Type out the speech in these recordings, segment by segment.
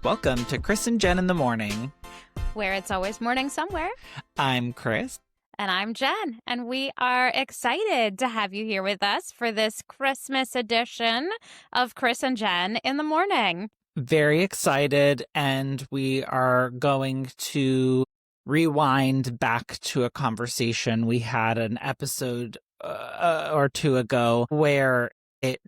Welcome to Chris and Jen in the Morning. Where it's always morning somewhere. I'm Chris. And I'm Jen. And we are excited to have you here with us for this Christmas edition of Chris and Jen in the Morning. Very excited, and we are going to rewind back to a conversation we had an episode or two ago where it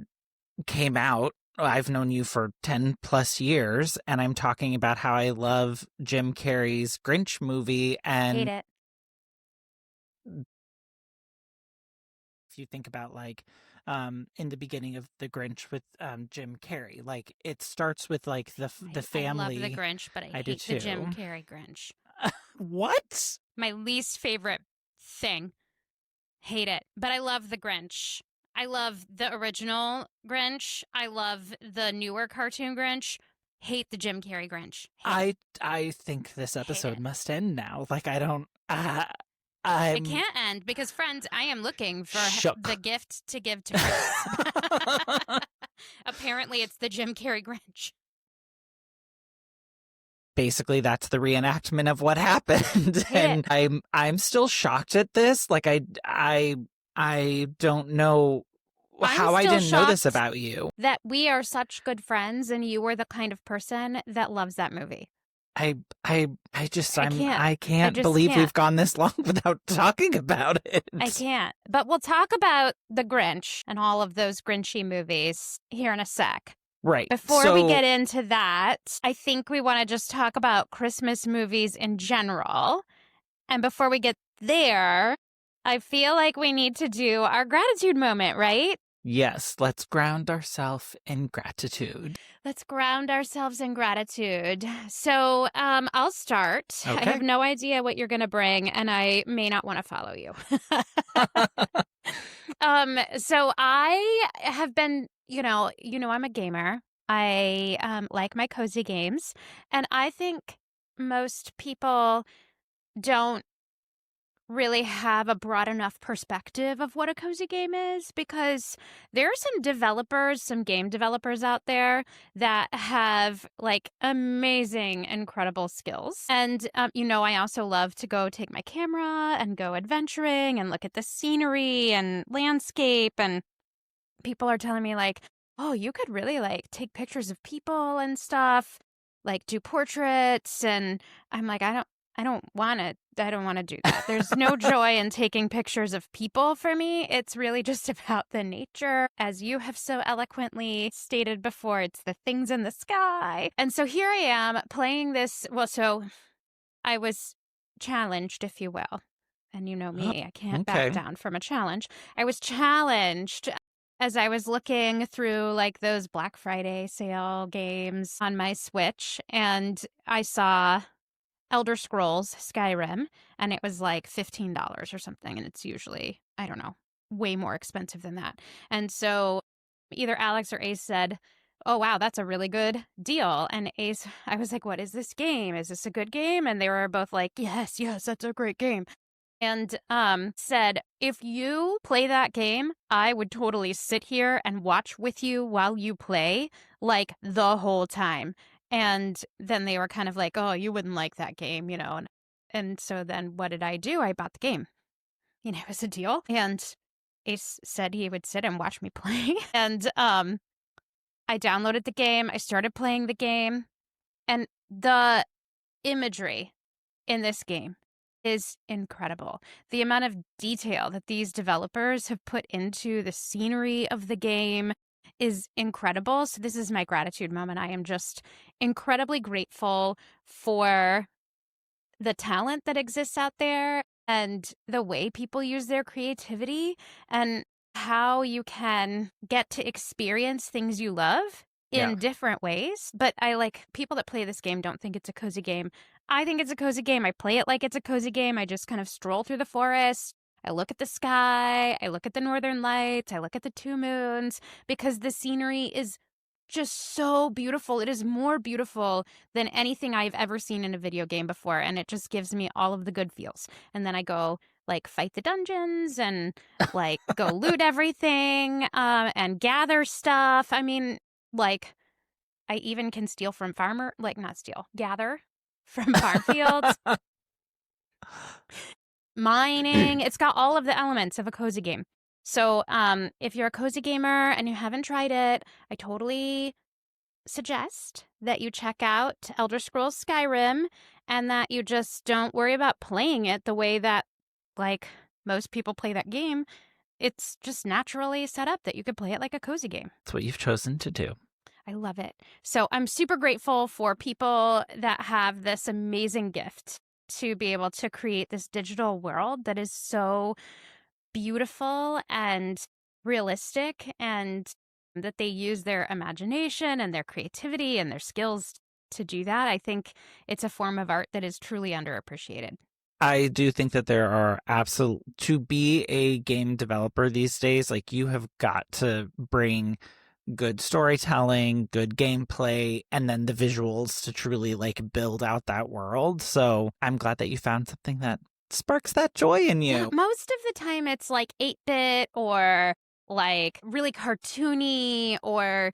came out. I've known you for 10 plus years, and I'm talking about how I love Jim Carrey's Grinch movie. And Hate it. if you think about in the beginning of the Grinch with Jim Carrey, like it starts with like the family. I love the Grinch, but I hate the Jim Carrey Grinch. What? My least favorite thing. Hate it. But I love the Grinch. I love the original Grinch. I love the newer cartoon Grinch. Hate the Jim Carrey Grinch. I think this episode must end now. Like I don't. It can't end because, friends, I am looking for the gift to give to Chris. Apparently, it's the Jim Carrey Grinch. Basically, that's the reenactment of what happened, and I'm still shocked at this. Like I don't know how I didn't know this about you. That we are such good friends, and you were the kind of person that loves that movie. I can't believe we've gone this long without talking about it. I can't. But we'll talk about the Grinch and all of those Grinchy movies here in a sec. Right. Before we get into that, I think we want to just talk about Christmas movies in general. And before we get there, I feel like we need to do our gratitude moment, right? Yes, let's ground ourselves in gratitude. Let's ground ourselves in gratitude. So I'll start. Okay. I have no idea what you're going to bring, and I may not want to follow you. So I have been, I'm a gamer. I like my cozy games. And I think most people don't really have a broad enough perspective of what a cozy game is, because there are some game developers out there that have like amazing, incredible skills. And, I also love to go take my camera and go adventuring and look at the scenery and landscape. And people are telling me like, oh, you could really like take pictures of people and stuff, like do portraits. And I'm like, I don't want to do that. There's no joy in taking pictures of people for me. It's really just about the nature. As you have so eloquently stated before, it's the things in the sky. And so here I am playing this. Well, so I was challenged, if you will. And you know me, I can't back down from a challenge. I was challenged as I was looking through like those Black Friday sale games on my Switch, and I saw Elder Scrolls Skyrim, and it was like $15 or something, and it's usually, I don't know, way more expensive than that. And so either Alex or Ace said, oh, wow, that's a really good deal. And Ace, I was like, what is this game? Is this a good game? And they were both like, yes, that's a great game. And said, if you play that game, I would totally sit here and watch with you while you play, like the whole time. And then they were kind of like, oh, you wouldn't like that game, And so then what did I do? I bought the game. It was a deal. And Ace said he would sit and watch me play. And I downloaded the game. I started playing the game. And the imagery in this game is incredible. The amount of detail that these developers have put into the scenery of the game is incredible. So this is my gratitude moment. I am just incredibly grateful for the talent that exists out there and the way people use their creativity and how you can get to experience things you love in different ways. But I like people that play this game don't think it's a cozy game. I think it's a cozy game. I play it like it's a cozy game. I just kind of stroll through the forest. I look at the sky. I look at the northern lights. I look at the two moons because the scenery is just so beautiful. It is more beautiful than anything I've ever seen in a video game before. And it just gives me all of the good feels. And then I go like fight the dungeons and like go loot everything and gather stuff. I mean, like I even can steal from gather from farm fields, mining. It's got all of the elements of a cozy game. So if you're a cozy gamer and you haven't tried it, I totally suggest that you check out Elder Scrolls Skyrim and that you just don't worry about playing it the way that, like, most people play that game. It's just naturally set up that you could play it like a cozy game. That's what you've chosen to do. I love it. So I'm super grateful for people that have this amazing gift to be able to create this digital world that is so beautiful and realistic, and that they use their imagination and their creativity and their skills to do that. I think it's a form of art that is truly underappreciated. I do think that there are to be a game developer these days, like you have got to bring good storytelling, good gameplay, and then the visuals to truly like build out that world. So I'm glad that you found something that sparks that joy in you. Yeah, most of the time it's like 8-bit or like really cartoony or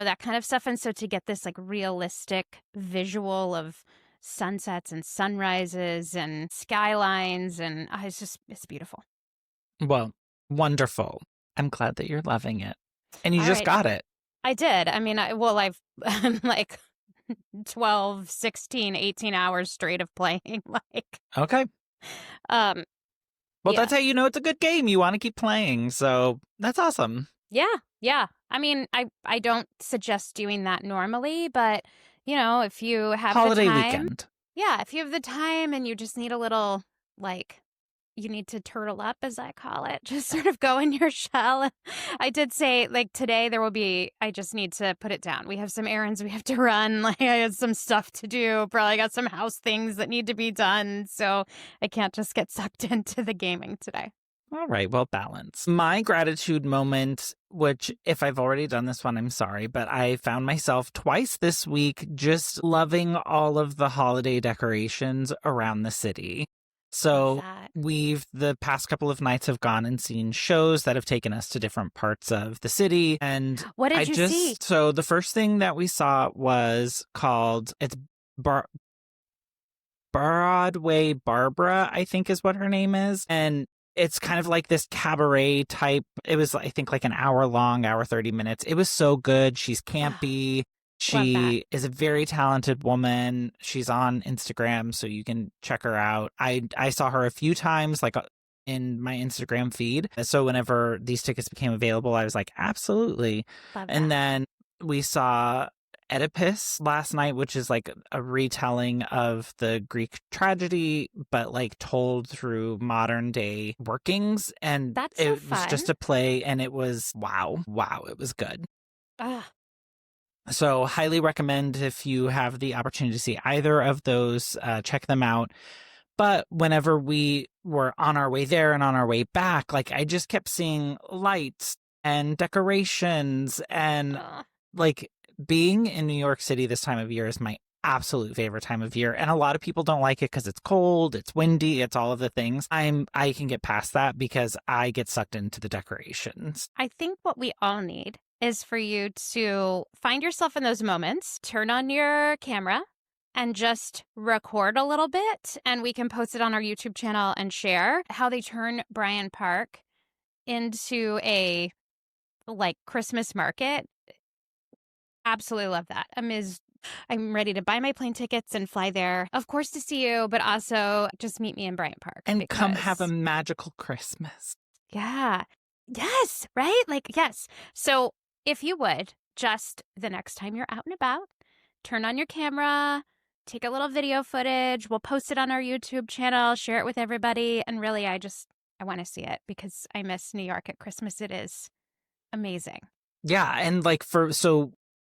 that kind of stuff. And so to get this like realistic visual of sunsets and sunrises and skylines, and it's beautiful. Well, wonderful. I'm glad that you're loving it. And you All just right. got it. I did. I mean, I've like 12, 16, 18 hours straight of playing. Like, Okay. well, yeah. That's how you know it's a good game. You want to keep playing. So that's awesome. Yeah. I mean, I don't suggest doing that normally, but you know, if you have holiday the time, weekend. Yeah, if you have the time and you just need a little, like, you need to turtle up, as I call it, just sort of go in your shell. I did say, like, today I just need to put it down. We have some errands we have to run. Like, I had some stuff to do. Probably got some house things that need to be done. So I can't just get sucked into the gaming today. All right, well, balance. My gratitude moment, which if I've already done this one, I'm sorry, but I found myself twice this week just loving all of the holiday decorations around the city. So the past couple of nights have gone and seen shows that have taken us to different parts of the city. And what did you see? So the first thing that we saw was it's Broadway Barbara, I think is what her name is. And it's kind of like this cabaret type. It was, I think, like an hour long, hour 30 minutes. It was so good. She's campy. She is a very talented woman. She's on Instagram, so you can check her out. I saw her a few times, like in my Instagram feed. So whenever these tickets became available, I was like, absolutely. And then we saw Oedipus last night, which is like a retelling of the Greek tragedy, but like told through modern day workings. And it was just a play, and it was wow, it was good. So highly recommend if you have the opportunity to see either of those, check them out. But whenever we were on our way there and on our way back, like I just kept seeing lights and decorations and like being in New York City this time of year is my absolute favorite time of year. And a lot of people don't like it because it's cold, it's windy, it's all of the things. I can get past that because I get sucked into the decorations. I think what we all need is for you to find yourself in those moments, turn on your camera and just record a little bit, and we can post it on our YouTube channel and share how they turn Bryant Park into a like Christmas market. Absolutely love that. I'm ready to buy my plane tickets and fly there, of course, to see you, but also just meet me in Bryant Park. And come have a magical Christmas. Yeah. Yes, right? Like, yes. So if you would, just the next time you're out and about, turn on your camera, take a little video footage. We'll post it on our YouTube channel, share it with everybody. And really, I want to see it because I miss New York at Christmas. It is amazing. Yeah. And like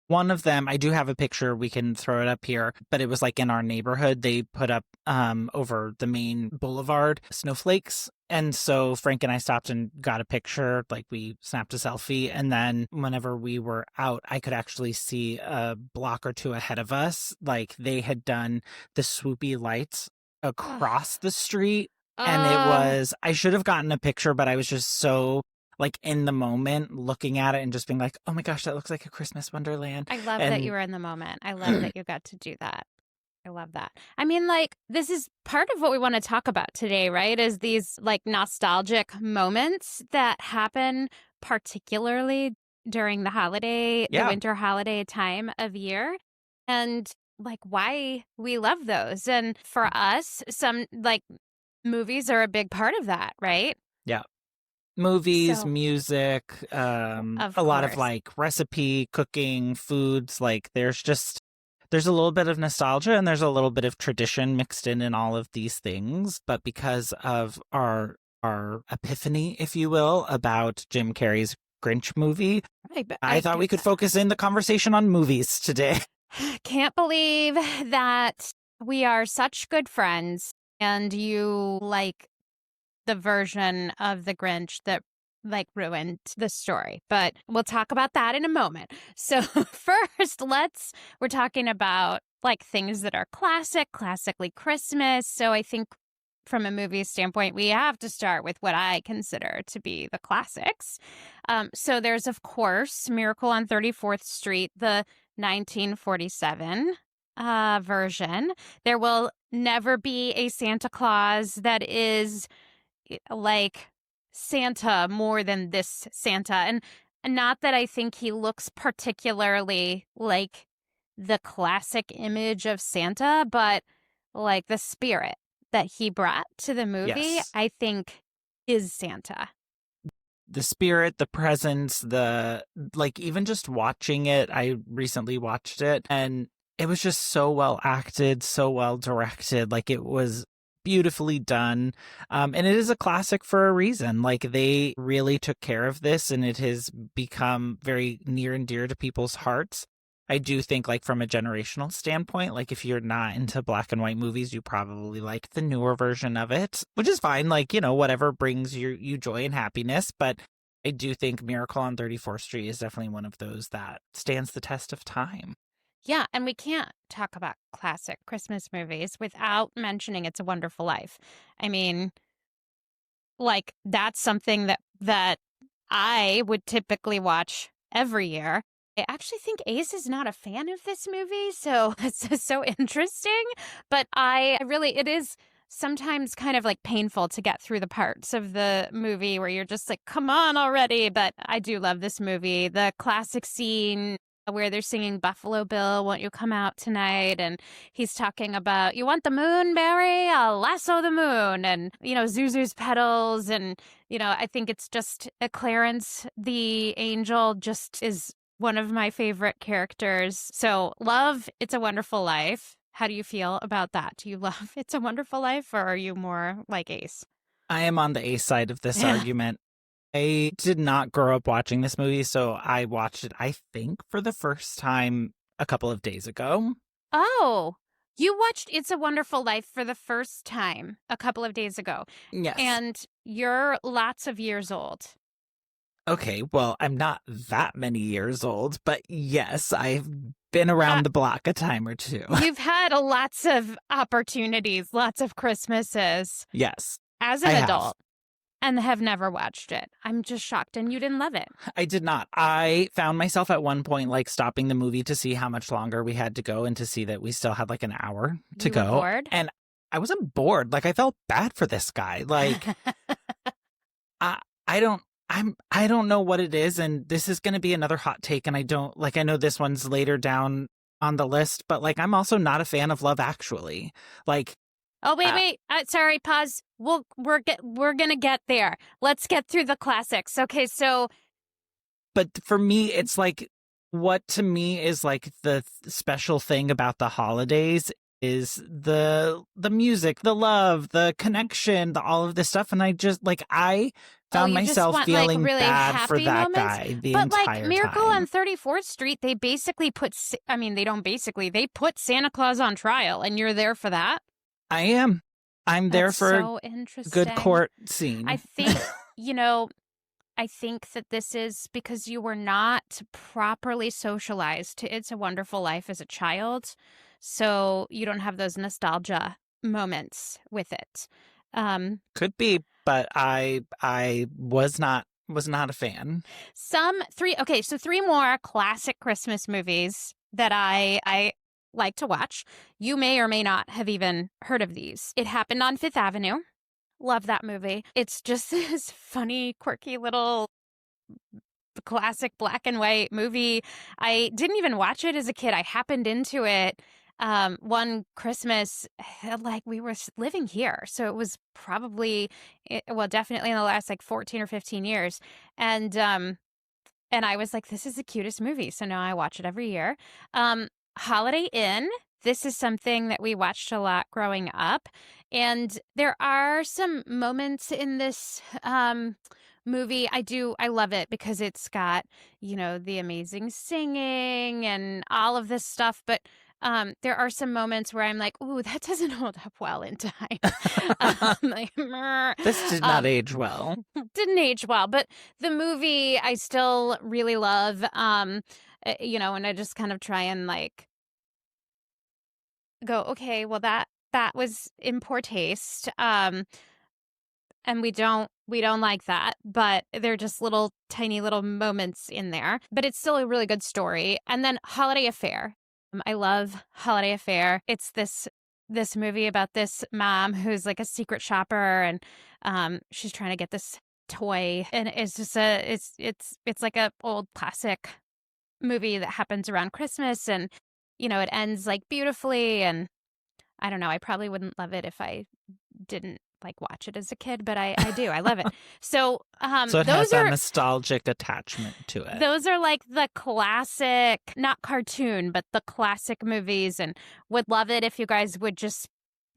one of them, I do have a picture. We can throw it up here, but it was like in our neighborhood. They put up over the main boulevard snowflakes. And so Frank and I stopped and got a picture, like we snapped a selfie. And then whenever we were out, I could actually see a block or two ahead of us. Like they had done the swoopy lights across the street. And I should have gotten a picture, but I was just so like in the moment looking at it and just being like, oh my gosh, that looks like a Christmas Wonderland. I love that you And were in the moment. I love that you got to do that. I love that. I mean, like, this is part of what we want to talk about today, right? Is these like nostalgic moments that happen particularly during the yeah, winter holiday time of year, and like why we love those. And for us, some like movies are a big part of that, right? yeah. Movies, So, music, of a lot of course. like recipe, cooking, foods. Like there's a little bit of nostalgia and there's a little bit of tradition mixed in all of these things. But because of our epiphany, if you will, about Jim Carrey's Grinch movie, I I thought we could focus in the conversation on movies today. can't believe that we are such good friends and you like the version of the Grinch that like ruined the story. But we'll talk about that in a moment. So first, we're talking about like things that are classically Christmas. So I think from a movie standpoint, we have to start with what I consider to be the classics. So there's, of course, Miracle on 34th Street, the 1947 version. There will never be a Santa Claus that is like Santa more than this Santa. And not that I think he looks particularly like the classic image of Santa, but like the spirit that he brought to the movie, Yes. I think is Santa. The spirit, the presence, the like, even just watching it, I recently watched it and it was just so well acted, so well directed. Like it was beautifully done. And it is a classic for a reason. Like they really took care of this and it has become very near and dear to people's hearts. I do think, like, from a generational standpoint, like, if you're not into black and white movies, you probably like the newer version of it, which is fine. Like, whatever brings you joy and happiness. But I do think Miracle on 34th Street is definitely one of those that stands the test of time. Yeah, and we can't talk about classic Christmas movies without mentioning It's a Wonderful Life. I mean, like that's something that I would typically watch every year. I actually think Ace is not a fan of this movie, so it's so interesting. But it is sometimes kind of like painful to get through the parts of the movie where you're just like, come on already. But I do love this movie. The classic scene where they're singing Buffalo Bill, won't you come out tonight? And he's talking about, you want the moon, Barry? I'll lasso the moon. And, Zuzu's petals. And, I think it's just Clarence the angel just is one of my favorite characters. So love It's a Wonderful Life. How do you feel about that? Do you love It's a Wonderful Life or are you more like Ace? I am on the A side of this Yeah. argument. I did not grow up watching this movie, so I watched it, I think, for the first time a couple of days ago. Oh, you watched It's a Wonderful Life for the first time a couple of days ago, Yes. and you're lots of years old. Okay, well, I'm not that many years old, but yes, I've been around the block a time or two. You've had lots of opportunities, lots of Christmases. Yes. As an adult. And have never watched it. I'm just shocked. And you didn't love it. I did not. I found myself at one point like stopping the movie to see how much longer we had to go and to see that we still had like an hour to You go. were bored? And I wasn't bored. Like I felt bad for this guy. Like I don't know what it is, and this is going to be another hot take, and I know this one's later down on the list, but like I'm also not a fan of Love Actually. Like oh, wait. Sorry, pause. We're gonna get there. Let's get through the classics. Okay, so. But for me, it's like, what to me is like the special thing about the holidays is the music, the love, the connection, all of this stuff. And I just like, I found myself feeling like, really bad for that moments? guy the but entire like Miracle time. on 34th Street, they basically they put Santa Claus on trial, and you're there for that. I am. I'm there That's for so a interesting. good court scene. I think, I think that this is because you were not properly socialized to It's a Wonderful Life as a child. So you don't have those nostalgia moments with it. Could be, but I was not Was not a fan. Three more classic Christmas movies that I like to watch. You may or may not have even heard of these. It Happened on Fifth Avenue. Love that movie. It's just this funny, quirky little classic black and white movie. I didn't even watch it as a kid. I happened into it one Christmas, like we were living here. So it was probably, definitely in the last like 14 or 15 years. And I was like, this is the cutest movie. So now I watch it every year. Holiday Inn. This is something that we watched a lot growing up. And there are some moments in this movie. I love it because it's got, the amazing singing and all of this stuff. But there are some moments where I'm like, ooh, that doesn't hold up well in time. This did not age well. Didn't age well, but the movie I still really love. And I just kind of try and like go, okay, well that was in poor taste. And we don't like that, but they're just little tiny little moments in there. But it's still a really good story. And then Holiday Affair. I love Holiday Affair. It's this movie about this mom who's like a secret shopper, and she's trying to get this toy, and it's just it's like a old classic movie that happens around Christmas, and it ends like beautifully. And I don't know, I probably wouldn't love it if I didn't like watch it as a kid, but I do. I love it. So so it has that nostalgic attachment to it. Those are like the classic, not cartoon, but the classic movies, and would love it if you guys would just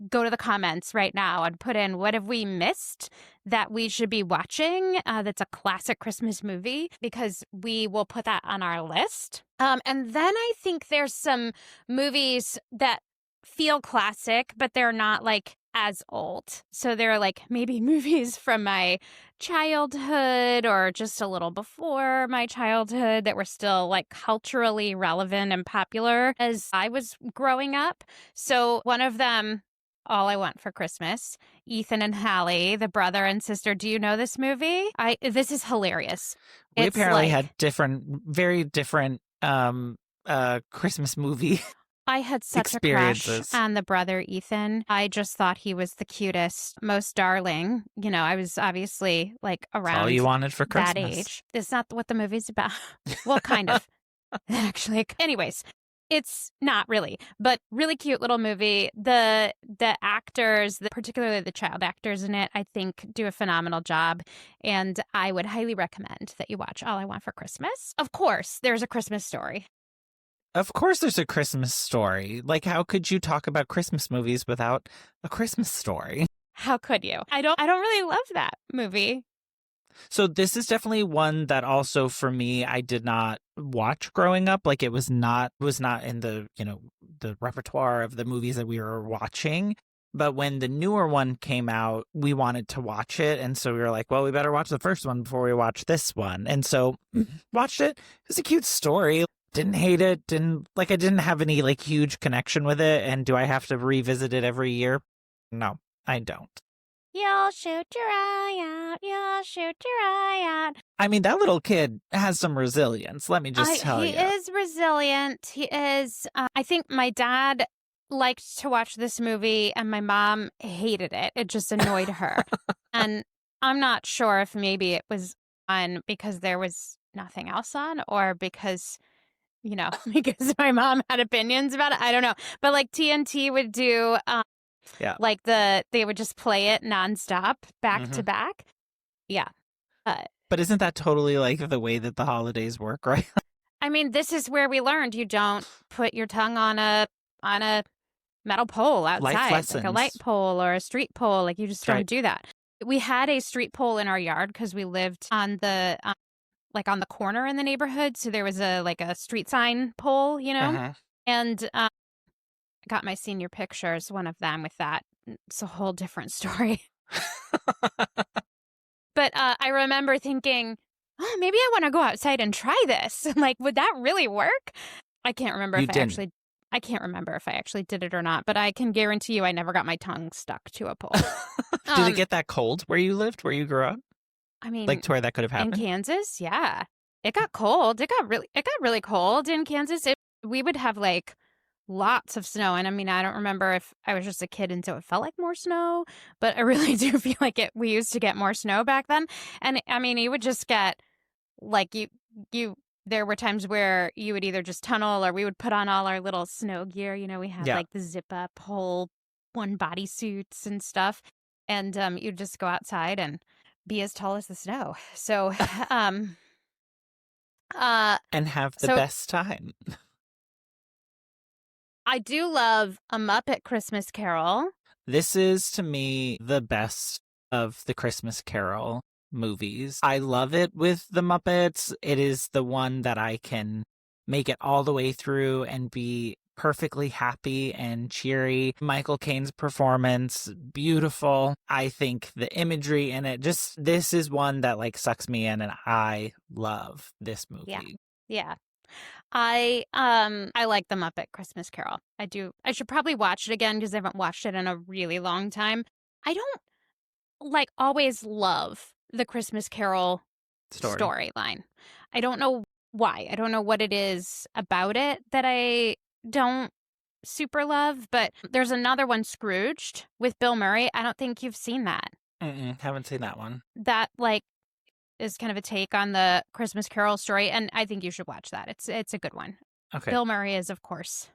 go to the comments right now and put in what have we missed that we should be watching that's a classic Christmas movie, because we will put that on our list. And then I think there's some movies that feel classic, but they're not like as old. So they're like maybe movies from my childhood or just a little before my childhood that were still like culturally relevant and popular as I was growing up. So one of them, All I Want for Christmas, Ethan and Hallie, the brother and sister. Do you know this movie? This is hilarious. We apparently had very different Christmas movie I had such a crush on the brother Ethan. I just thought he was the cutest, most darling. I was obviously like around all you wanted for Christmas. That age. It's not what the movie's about. Well, kind of. Actually. Anyways, it's not really, but really cute little movie. The actors, particularly the child actors in it, I think do a phenomenal job. And I would highly recommend that you watch All I Want for Christmas. Of course, there's a Christmas Story. Of course there's a Christmas Story. Like, how could you talk about Christmas movies without a Christmas Story? How could you? I don't really love that movie. So this is definitely one that also for me I did not watch growing up. Like, it was not in the, the repertoire of the movies that we were watching. But when the newer one came out, we wanted to watch it. And so we were like, well, we better watch the first one before we watch this one. And so watched it. It was a cute story. Didn't hate it. I didn't have any like huge connection with it. And do I have to revisit it every year? No, I don't. You'll shoot your eye out. You'll shoot your eye out. I mean, that little kid has some resilience. Let me just tell you. He is resilient. He is. I think my dad liked to watch this movie and my mom hated it. It just annoyed her. And I'm not sure if maybe it was on because there was nothing else on or because because my mom had opinions about it. I don't know. But like TNT would do, like they would just play it nonstop, back to back. Yeah. But isn't that totally like the way that the holidays work, right? I mean, this is where we learned you don't put your tongue on a metal pole outside, like a light pole or a street pole. Like you just don't do that. We had a street pole in our yard because we lived on the on the corner in the neighborhood. So there was a street sign pole, and I got my senior pictures, one of them with that. It's a whole different story. But I remember thinking, oh, maybe I want to go outside and try this. Like, would that really work? I can't remember I can't remember if I actually did it or not, but I can guarantee you I never got my tongue stuck to a pole. Did it get that cold where you lived, where you grew up? I mean, Like to where that could have in happened? Kansas, yeah. It got cold. It got really cold in Kansas. We would have like lots of snow. And I mean, I don't remember if I was just a kid and so it felt like more snow, but I really do feel like we used to get more snow back then. And I mean, you would just get like you there were times where you would either just tunnel or we would put on all our little snow gear. We had Yeah. like the zip up whole one body suits and stuff. And you'd just go outside and be as tall as the snow. So um uh And have the so best time. I do love A Muppet Christmas Carol. This is, to me, the best of the Christmas Carol movies. I love it with the Muppets. It is the one that I can make it all the way through and be perfectly happy and cheery. Michael Caine's performance, beautiful. I think the imagery in it, just this is one that like sucks me in, and I love this Yeah. movie. Yeah. I like The Muppet Christmas Carol. I do. I should probably watch it again because I haven't watched it in a really long time. I don't like always love the Christmas Carol storyline. I don't know why. I don't know what it is about it that I don't super love, but there's another one, Scrooged, with Bill Murray. I don't think you've seen that. Haven't seen that one. That like is kind of a take on the Christmas Carol story, and I think you should watch that. It's a good one. Okay. Bill Murray is, of course,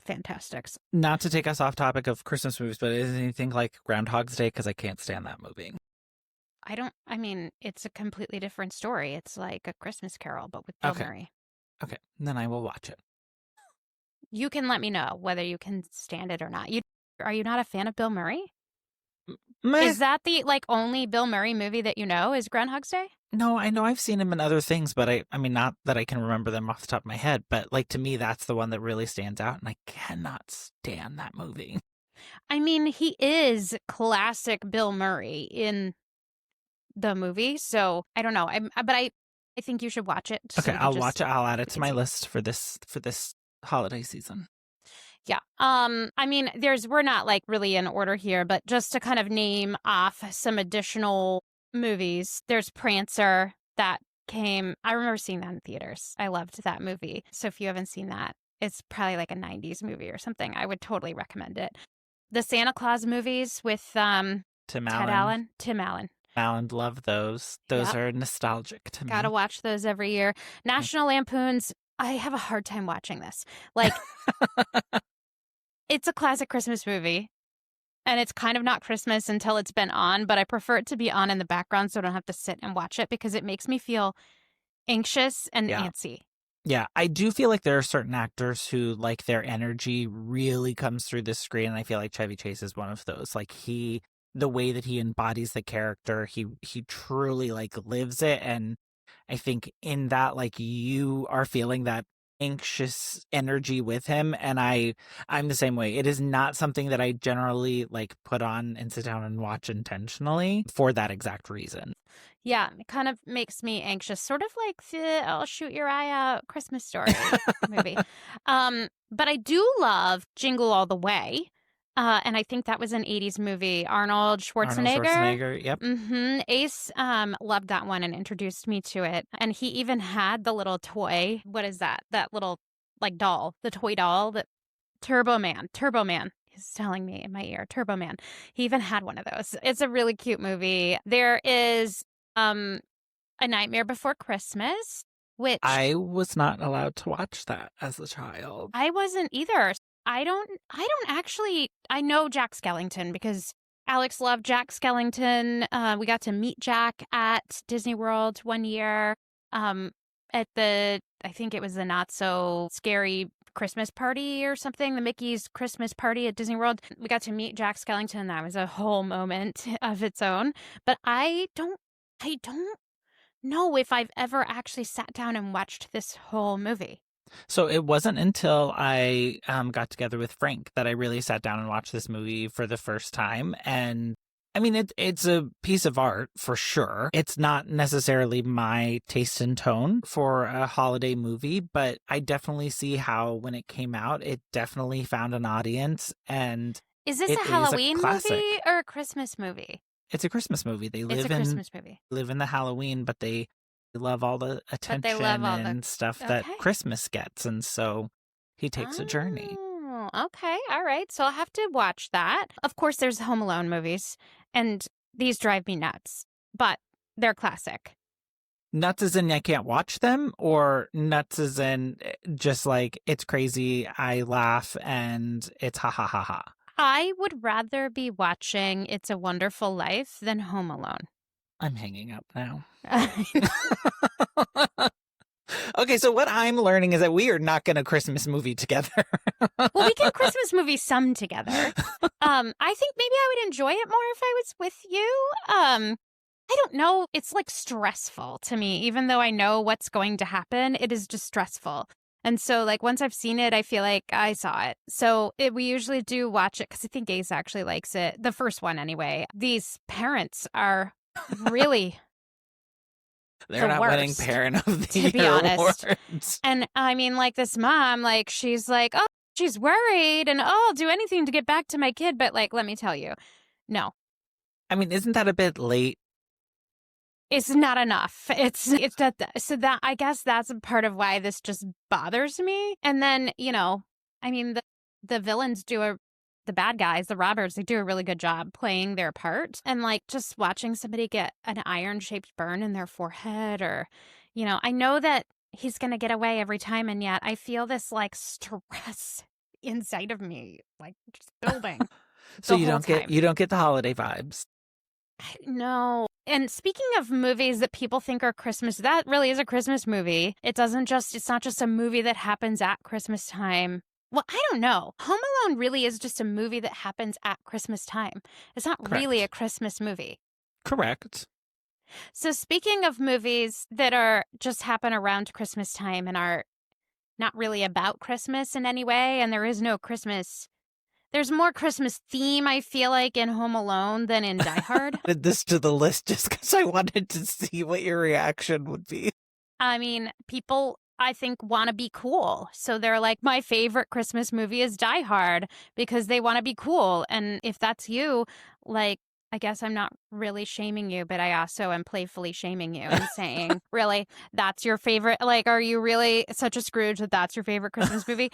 fantastic. Not to take us off topic of Christmas movies, but is anything like Groundhog's Day? Because I can't stand that movie. I mean, it's a completely different story. It's like a Christmas Carol, but with Bill Murray. Okay, then I will watch it. You can let me know whether you can stand it or not. Are you not a fan of Bill Murray? Meh. Is that the like only Bill Murray movie that you know is Groundhog's Day? No, I know I've seen him in other things, but I mean, not that I can remember them off the top of my head, but like to me, that's the one that really stands out, and I cannot stand that movie. I mean, he is classic Bill Murray in the movie, so I don't know. I think you should watch it. Okay, I'll watch it. I'll add it to my list for this holiday season. Yeah. I mean, we're not like really in order here, but just to kind of name off some additional movies. There's Prancer that came. I remember seeing that in theaters. I loved that movie. So if you haven't seen that, it's probably like a 90s movie or something. I would totally recommend it. The Santa Claus movies with Tim Allen. Love those. Those are nostalgic to me. Gotta watch those every year. National Lampoon's. I have a hard time watching this. Like, it's a classic Christmas movie, and it's kind of not Christmas until it's been on, but I prefer it to be on in the background so I don't have to sit and watch it because it makes me feel anxious and antsy. Yeah, I do feel like there are certain actors who like their energy really comes through the screen, and I feel like Chevy Chase is one of those. Like the way that he embodies the character, he truly like lives it, and I think in that like you are feeling that anxious energy with him, and I'm the same way. It is not something that I generally like put on and sit down and watch intentionally for that exact reason. Yeah, it kind of makes me anxious, sort of like the I'll shoot your eye out Christmas Story movie. But I do love Jingle All the Way. And I think that was an 80s movie. Arnold Schwarzenegger. Yep. Mm-hmm. Ace loved that one and introduced me to it. And he even had the little toy. What is that? That little like doll, the toy doll, that Turbo Man. He's telling me in my ear, Turbo Man. He even had one of those. It's a really cute movie. There is A Nightmare Before Christmas, which I was not allowed to watch that as a child. I wasn't either. I don't actually. I know Jack Skellington because Alex loved Jack Skellington. We got to meet Jack at Disney World one year. At I think it was the not so scary Christmas party or something, the Mickey's Christmas party at Disney World. We got to meet Jack Skellington. That was a whole moment of its own. But I don't know if I've ever actually sat down and watched this whole movie. So it wasn't until I got together with Frank that I really sat down and watched this movie for the first time. And I mean, it's a piece of art for sure. It's not necessarily my taste and tone for a holiday movie, but I definitely see how when it came out, it definitely found an audience. And is this a Halloween movie or a Christmas movie? It's a Christmas movie. They It's a Christmas movie. live in the Halloween, but they love all the But attention they love all and the stuff that Okay. Christmas gets, and so he takes a journey. Oh, okay. All right. So I'll have to watch that. Of course, there's Home Alone movies, and these drive me nuts, but they're classic. Nuts as in I can't watch them, or nuts as in just like it's crazy, I laugh, and it's ha ha ha ha. I would rather be watching It's a Wonderful Life than Home Alone. I'm hanging up now. Okay, so what I'm learning is that we are not going to Christmas movie together. Well, we can Christmas movie some together. I think maybe I would enjoy it more if I was with you. I don't know. It's like stressful to me, even though I know what's going to happen. It is just stressful. And so, like, once I've seen it, I feel like I saw it. So we usually do watch it because I think Ace actually likes it. The first one, anyway. These parents are really They're the not worst, winning Parent of the to be Year honest. awards. And I mean, like, this mom, like, she's like, oh, she's worried, and oh, I'll do anything to get back to my kid. But, like, let me tell you, no. I mean, isn't that a bit late? It's not enough. It's that. So that, I guess that's a part of why this just bothers me. And then, you know, I mean, the villains the bad guys, the robbers, they do a really good job playing their part. And like just watching somebody get an iron-shaped burn in their forehead, or, you know, I know that he's going to get away every time. And yet I feel this like stress inside of me, like just building. So you don't get the holiday vibes. No. And speaking of movies that people think are Christmas, that really is a Christmas movie. It's not just a movie that happens at Christmas time. Well, I don't know. Home Alone really is just a movie that happens at Christmas time. It's not really a Christmas movie. Correct. So speaking of movies that are just happen around Christmas time and are not really about Christmas in any way, and there is no Christmas. There's more Christmas theme, I feel like, in Home Alone than in Die Hard. I added this to the list just because I wanted to see what your reaction would be. I mean, people, I think, want to be cool. So they're like, my favorite Christmas movie is Die Hard because they want to be cool. And if that's you, like, I guess I'm not really shaming you, but I also am playfully shaming you and saying, really, that's your favorite? Like, are you really such a Scrooge that that's your favorite Christmas movie?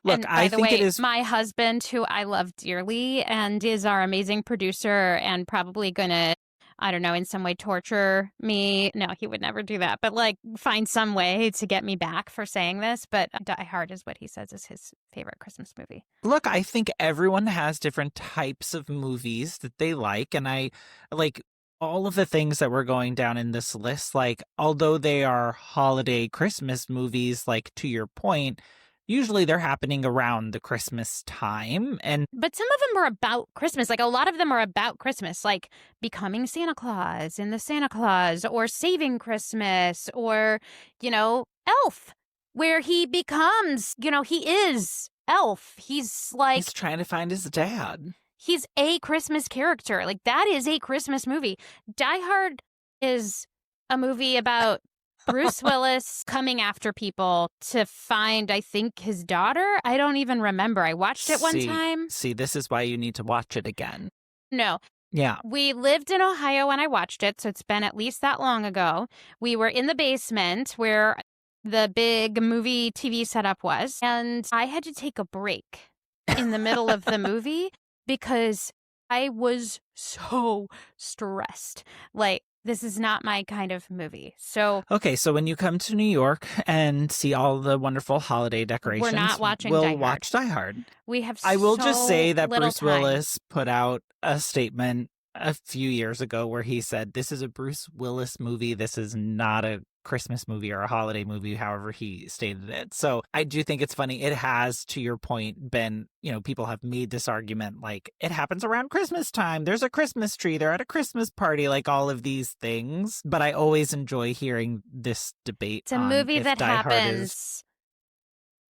Look, and by I the think way, it is my husband, who I love dearly and is our amazing producer and probably going to, I don't know, in some way torture me. No, he would never do that, but like find some way to get me back for saying this. But Die Hard is what he says is his favorite Christmas movie. Look, I think everyone has different types of movies that they like. And I like all of the things that we're going down in this list. Like, although they are holiday Christmas movies, like to your point, usually they're happening around the Christmas time. But some of them are about Christmas. Like a lot of them are about Christmas, like becoming Santa Claus in the Santa Claus, or Saving Christmas, or, you know, Elf, where he becomes, you know, he is Elf. He's like... He's trying to find his dad. He's a Christmas character. Like that is a Christmas movie. Die Hard is a movie about Bruce Willis coming after people to find, I think, his daughter. I don't even remember. I watched it one time. See, this is why you need to watch it again. No. Yeah. We lived in Ohio when I watched it, so it's been at least that long ago. We were in the basement where the big movie TV setup was, and I had to take a break in the middle of the movie because I was so stressed. Like, this is not my kind of movie. So okay, so when you come to New York and see all the wonderful holiday decorations, we're not watching we'll Die Hard. watch Die Hard. We have I will so just say that little Bruce time. Willis put out a statement a few years ago where he said, this is a Bruce Willis movie. This is not a Christmas movie or a holiday movie, however he stated it. So I do think it's funny. It has, to your point, been, you know, people have made this argument like it happens around Christmas time. There's a Christmas tree. They're at a Christmas party, like all of these things. But I always enjoy hearing this debate. It's a movie that happens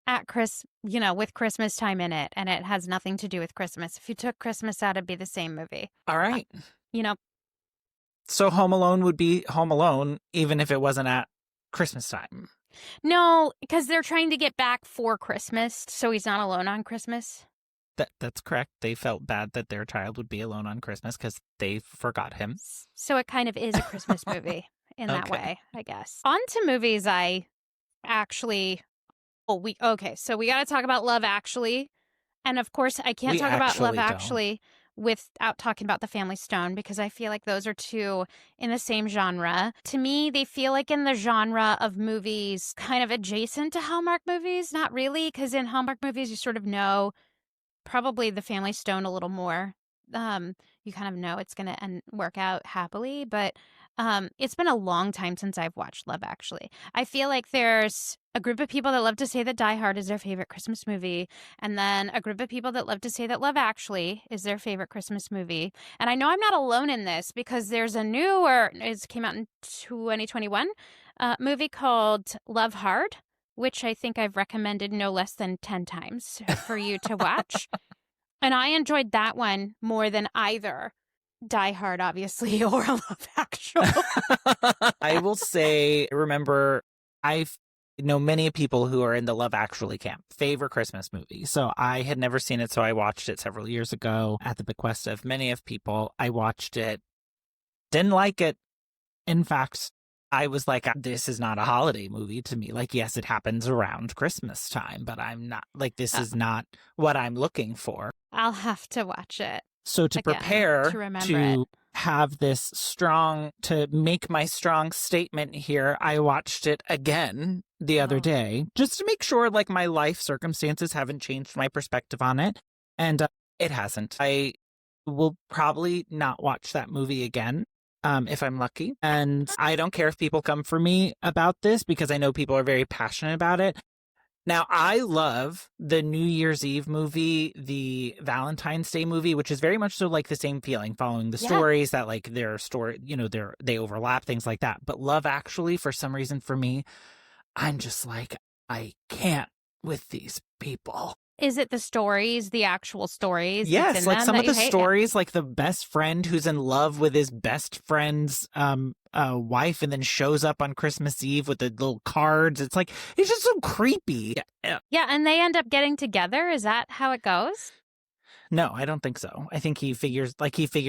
at you know, with Christmas time in it, and it has nothing to do with Christmas. If you took Christmas out, it'd be the same movie. All right. You know. So Home Alone would be Home Alone, even if it wasn't at Christmas time. No, because they're trying to get back for Christmas, so he's not alone on Christmas. That's correct. They felt bad that their child would be alone on Christmas because they forgot him. So it kind of is a Christmas movie in that Okay. way, I guess. On to movies I actually... Okay, so we got to talk about Love Actually. And of course, I can't We talk about Love actually don't. Actually without talking about The Family Stone, because I feel like those are two in the same genre. To me, they feel like in the genre of movies kind of adjacent to Hallmark movies. Not really, because in Hallmark movies, you sort of know probably The Family Stone a little more. You kind of know it's going to work out happily, but it's been a long time since I've watched Love Actually. I feel like there's a group of people that love to say that Die Hard is their favorite Christmas movie, and then a group of people that love to say that Love Actually is their favorite Christmas movie. And I know I'm not alone in this, because there's a newer, it came out in 2021, movie called Love Hard, which I think I've recommended no less than 10 times for you to watch. And I enjoyed that one more than either Die Hard, obviously, or Love Actually. I will say, remember, I know many people who are in the Love Actually camp. Favorite Christmas movie. So I had never seen it, so I watched it several years ago at the bequest of many of people. I watched it, didn't like it. In fact, I was like, this is not a holiday movie to me. Like, yes, it happens around Christmas time, but I'm not, like, this is not what I'm looking for. I'll have to watch it. So to again, prepare to have this to make my strong statement here, I watched it again the other day, just to make sure, like, my life circumstances haven't changed my perspective on it. And it hasn't. I will probably not watch that movie again. If I'm lucky. And I don't care if people come for me about this, because I know people are very passionate about it. Now, I love the New Year's Eve movie, the Valentine's Day movie, which is very much so like the same feeling, following the stories that, like, their story, you know, they overlap, things like that. But Love Actually, for some reason, for me, I'm just like, I can't with these people. Is it the stories, the actual stories? Yes, like some of the stories, like the best friend who's in love with his best friend's wife and then shows up on Christmas Eve with the little cards. It's like, it's just so creepy. Yeah, and they end up getting together? Is that how it goes? No, I don't think so. I think he figures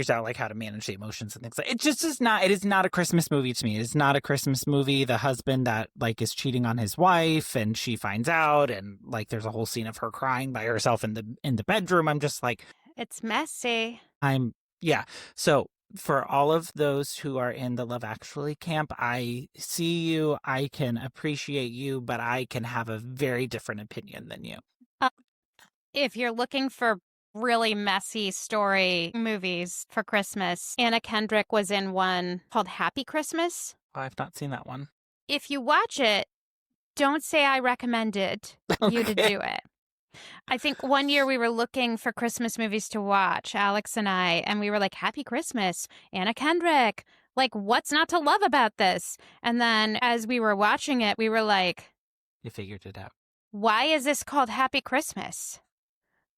out like how to manage the emotions and things like it. Just is not. It is not a Christmas movie to me. It is not a Christmas movie. The husband that, like, is cheating on his wife and she finds out, and, like, there's a whole scene of her crying by herself in the bedroom. I'm just like, it's messy. So for all of those who are in the Love Actually camp, I see you. I can appreciate you, but I can have a very different opinion than you. If you're looking for really messy story movies for Christmas, Anna Kendrick was in one called Happy Christmas. I've not seen that one. If you watch it, don't say I recommended you to do it. I think one year we were looking for Christmas movies to watch, Alex and I, and we were like, Happy Christmas, Anna Kendrick. Like, what's not to love about this? And then as we were watching it, we were like, you figured it out. Why is this called Happy Christmas?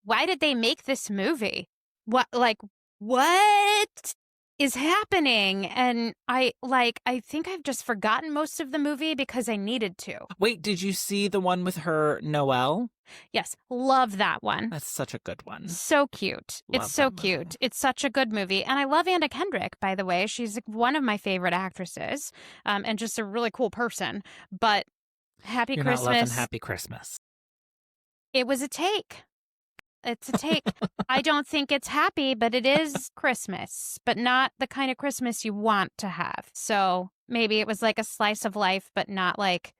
Why did they make this movie? What is happening? And I think I've just forgotten most of the movie because I needed to. Wait, did you see the one with her, Noelle? Yes, love that one. That's such a good one. So cute. It's so cute. It's such a good movie. And I love Anna Kendrick, by the way. She's one of my favorite actresses, and just a really cool person. But Happy Christmas. You're not loving Happy Christmas. It was a take. It's a take. I don't think it's happy, but it is Christmas, but not the kind of Christmas you want to have. So maybe it was like a slice of life, but not like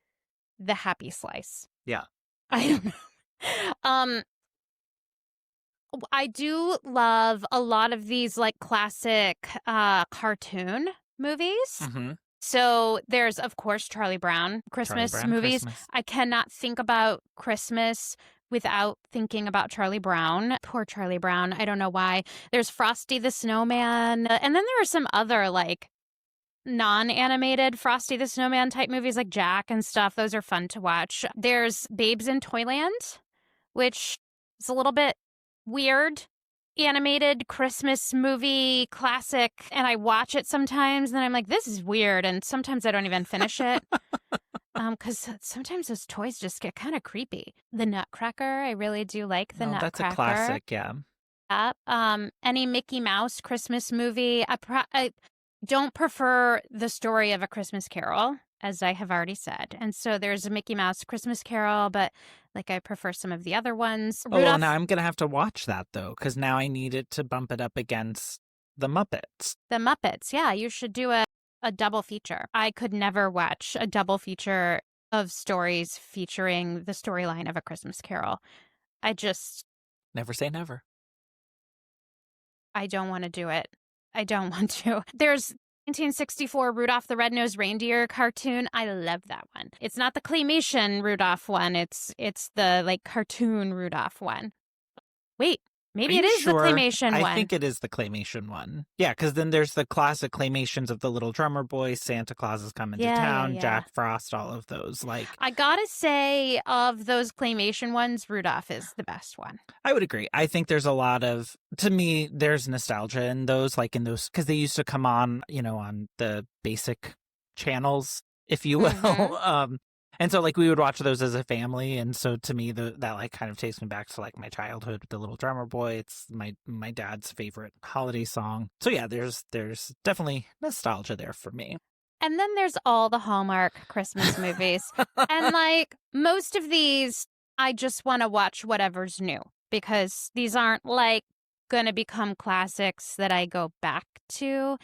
the happy slice. Yeah. I don't know. I do love a lot of these like classic cartoon movies. Mm-hmm. So there's, of course, Charlie Brown Christmas movies. Christmas. I cannot think about Christmas without thinking about Charlie Brown. Poor Charlie Brown. I don't know why. There's Frosty the Snowman. And then there are some other like non-animated Frosty the Snowman type movies like Jack and stuff. Those are fun to watch. There's Babes in Toyland, which is a little bit weird. Animated Christmas movie classic. And I watch it sometimes and I'm like, this is weird. And sometimes I don't even finish it. Because sometimes those toys just get kind of creepy. The Nutcracker, I really do like the No, that's a Nutcracker. classic, yeah. Yep. Any Mickey Mouse Christmas movie. I don't prefer the story of A Christmas Carol, as I have already said. And so there's a Mickey Mouse Christmas Carol, but like I prefer some of the other ones. Oh, well, now Rudolph I'm going to have to watch that, though, because now I need it to bump it up against the Muppets. the Muppets. Yeah, you should do a double feature. I could never watch a double feature of stories featuring the storyline of A Christmas Carol. I just, Never say never. I don't want to do it. I don't want to. There's 1964 Rudolph the Red-Nosed Reindeer cartoon. I love that one. It's not the claymation Rudolph one. It's the like cartoon Rudolph one. Wait, maybe it is the claymation one. I think it is the claymation one. Yeah, because then there's the classic claymations of the Little Drummer Boy, Santa Claus is coming to town, yeah. Jack Frost, all of those. Like, I gotta say, of those claymation ones, Rudolph is the best one. I would agree. I think there's a lot of, to me, there's nostalgia in those, because they used to come on, on the basic channels, if you will. Mhm. And so like we would watch those as a family, and so to me that like kind of takes me back to like my childhood with the Little Drummer Boy. It's my dad's favorite holiday song. So yeah, there's definitely nostalgia there for me. And then there's all the Hallmark Christmas movies. And like most of these, I just want to watch whatever's new because these aren't like going to become classics that I go back to.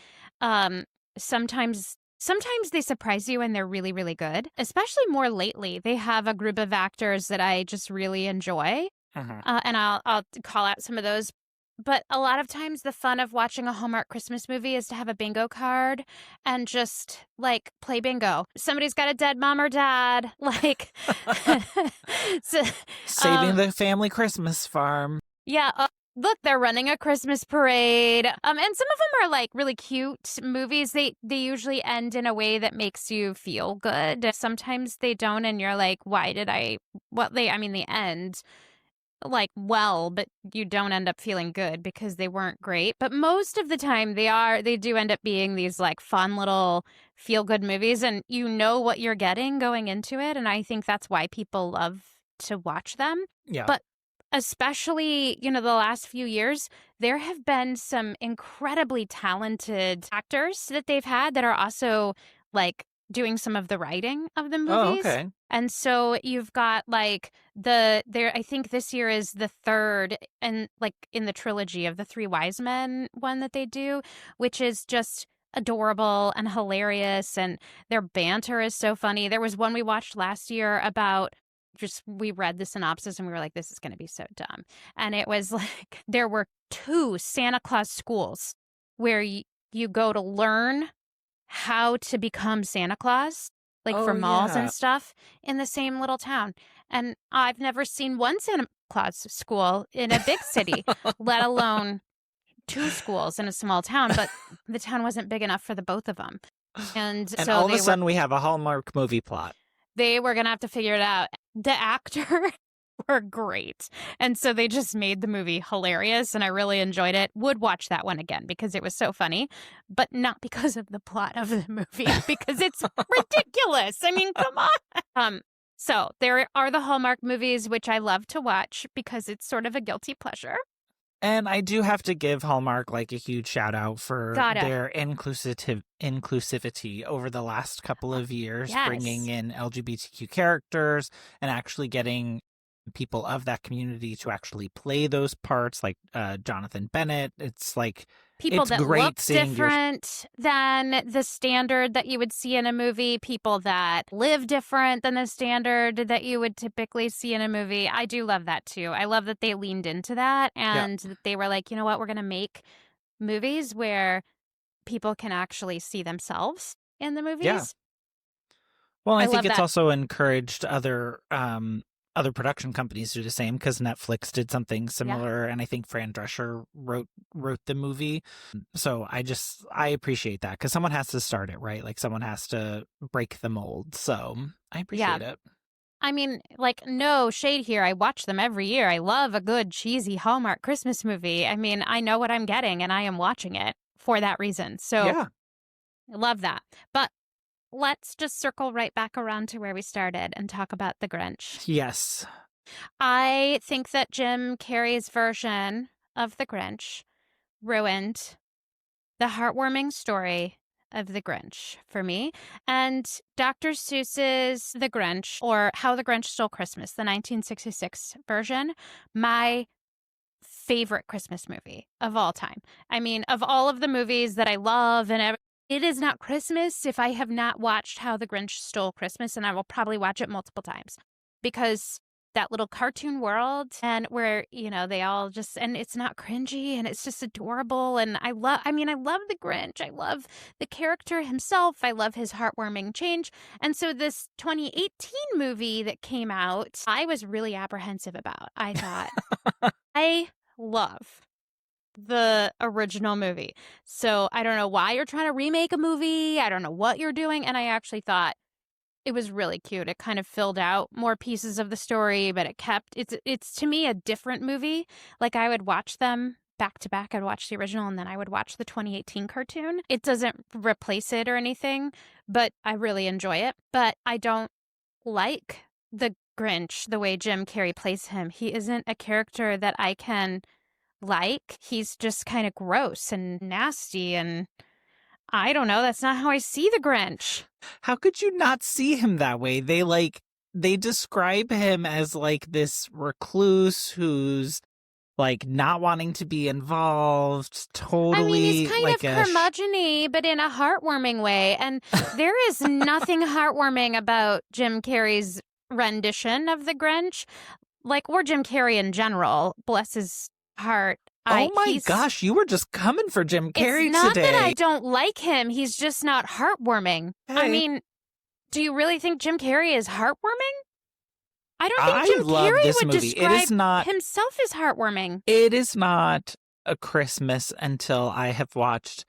Sometimes they surprise you and they're really, really good, especially more lately. They have a group of actors that I just really enjoy. And I'll call out some of those. But a lot of times the fun of watching a Hallmark Christmas movie is to have a bingo card and just like play bingo. Somebody's got a dead mom or dad, like saving the family Christmas farm. Yeah. Look, they're running a Christmas parade. And some of them are like really cute movies. They usually end in a way that makes you feel good. Sometimes they don't, and you're like, why did I? Well, they end like well, but you don't end up feeling good because they weren't great. But most of the time they do end up being these like fun little feel good movies, and you know what you're getting going into it. And I think that's why people love to watch them. Yeah. But especially, the last few years, there have been some incredibly talented actors that they've had that are also like doing some of the writing of the movies. Oh, okay. And so you've got like I think this year is the third and like in the trilogy of the Three Wise Men one that they do, which is just adorable and hilarious, and their banter is so funny. There was one we watched last year about we read the synopsis and we were like, this is going to be so dumb. And it was like, there were 2 Santa Claus schools where you go to learn how to become Santa Claus, like for malls and stuff in the same little town. And I've never seen one Santa Claus school in a big city, let alone 2 schools in a small town, but the town wasn't big enough for the both of them. And so all of a sudden we have a Hallmark movie plot. They were going to have to figure it out. The actors were great. And so they just made the movie hilarious, and I really enjoyed it. Would watch that one again because it was so funny, but not because of the plot of the movie, because it's ridiculous. I mean, come on. So there are the Hallmark movies, which I love to watch because it's sort of a guilty pleasure. And I do have to give Hallmark like a huge shout out for their inclusivity over the last couple of years, bringing in LGBTQ characters and actually getting people of that community to actually play those parts, like Jonathan Bennett. It's like people it's that great look different than the standard that you would see in a movie, people that live different than the standard that you would typically see in a movie. I do love that too. I love that they leaned into that and that they were like, you know what, we're going to make movies where people can actually see themselves in the movies. Yeah. Well, I think it's also encouraged other production companies do the same, because Netflix did something similar, and I think Fran Drescher wrote the movie. So I appreciate that, because someone has to start it, right? Like someone has to break the mold. So I appreciate it. I mean, like, no shade here. I watch them every year. I love a good cheesy Hallmark Christmas movie. I mean, I know what I'm getting, and I am watching it for that reason. So I love that. But let's just circle right back around to where we started and talk about The Grinch. Yes. I think that Jim Carrey's version of The Grinch ruined the heartwarming story of The Grinch for me. And Dr. Seuss's The Grinch, or How the Grinch Stole Christmas, the 1966 version, my favorite Christmas movie of all time. I mean, of all of the movies that I love it is not Christmas if I have not watched How the Grinch Stole Christmas, and I will probably watch it multiple times because that little cartoon world and where, they all just, and it's not cringy and it's just adorable. And I love the Grinch. I love the character himself. I love his heartwarming change. And so this 2018 movie that came out, I was really apprehensive about. I thought, I love the original movie. So I don't know why you're trying to remake a movie. I don't know what you're doing. And I actually thought it was really cute. It kind of filled out more pieces of the story, but it's to me a different movie. Like I would watch them back to back. I'd watch the original and then I would watch the 2018 cartoon. It doesn't replace it or anything, but I really enjoy it. But I don't like the Grinch the way Jim Carrey plays him. He isn't a character that I can like. He's just kind of gross and nasty, and I don't know. That's not how I see the Grinch. How could you not see him that way? They describe him as like this recluse who's like not wanting to be involved, totally. I mean, he's kind like of curmudgeon-y, but in a heartwarming way. And there is nothing heartwarming about Jim Carrey's rendition of the Grinch, or Jim Carrey in general. Bless his heart. Oh my gosh, you were just coming for Jim Carrey today. It's not that I don't like him. He's just not heartwarming. Hey. I mean, do you really think Jim Carrey is heartwarming? I don't think Jim Carrey would describe himself as heartwarming. It is not a Christmas until I have watched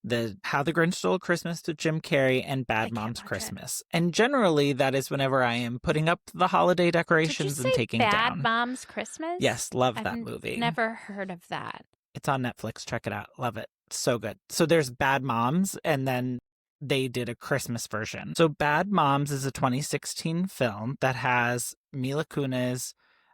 the How the Grinch Stole Christmas to Jim Carrey and Bad Moms Christmas. And generally, that is whenever I am putting up the holiday decorations and taking down. Bad Moms Christmas? Yes, love that movie. Never heard of that. It's on Netflix. Check it out. Love it. So good. So there's Bad Moms, and then they did a Christmas version. So Bad Moms is a 2016 film that has Mila Kunis,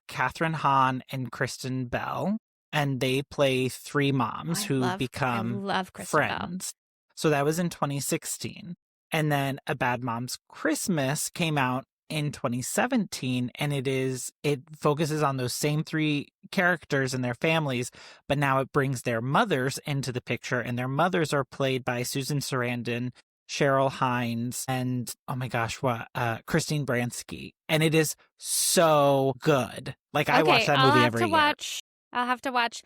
Kathryn Hahn, and Kristen Bell. And they play three moms who become friends. So that was in 2016. And then A Bad Moms Christmas came out in 2017, and it focuses on those same three characters and their families, but now it brings their mothers into the picture, and their mothers are played by Susan Sarandon, Cheryl Hines, and Christine Baranski. And it is so good. I watch that movie every year. I'll have to watch.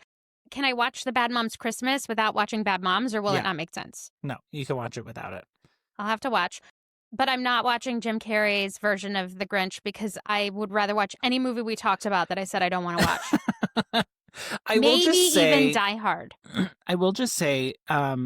Can I watch the Bad Moms Christmas without watching Bad Moms, or will it not make sense? No, you can watch it without it. I'll have to watch. But I'm not watching Jim Carrey's version of The Grinch because I would rather watch any movie we talked about that I said I don't want to watch. Maybe even Die Hard. I will just say a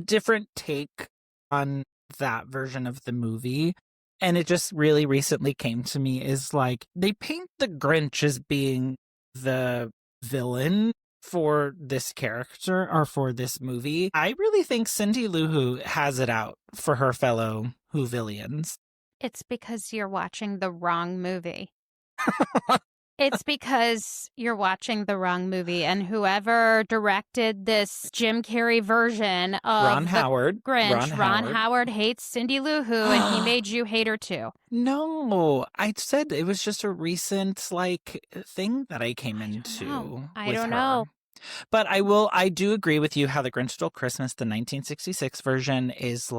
different take on that version of the movie. And it just really recently came to me is they paint the Grinch as being the villain for this character or for this movie. I really think Cindy Lou Who has it out for her fellow Whovillians. It's because you're watching the wrong movie. It's because you're watching the wrong movie, and whoever directed this Jim Carrey version of Ron Howard hates Cindy Lou Who, and he made you hate her too. No, I said it was just a recent thing that I came into. I don't know. But I do agree with you how The Grinch Stole Christmas, the 1966 version, is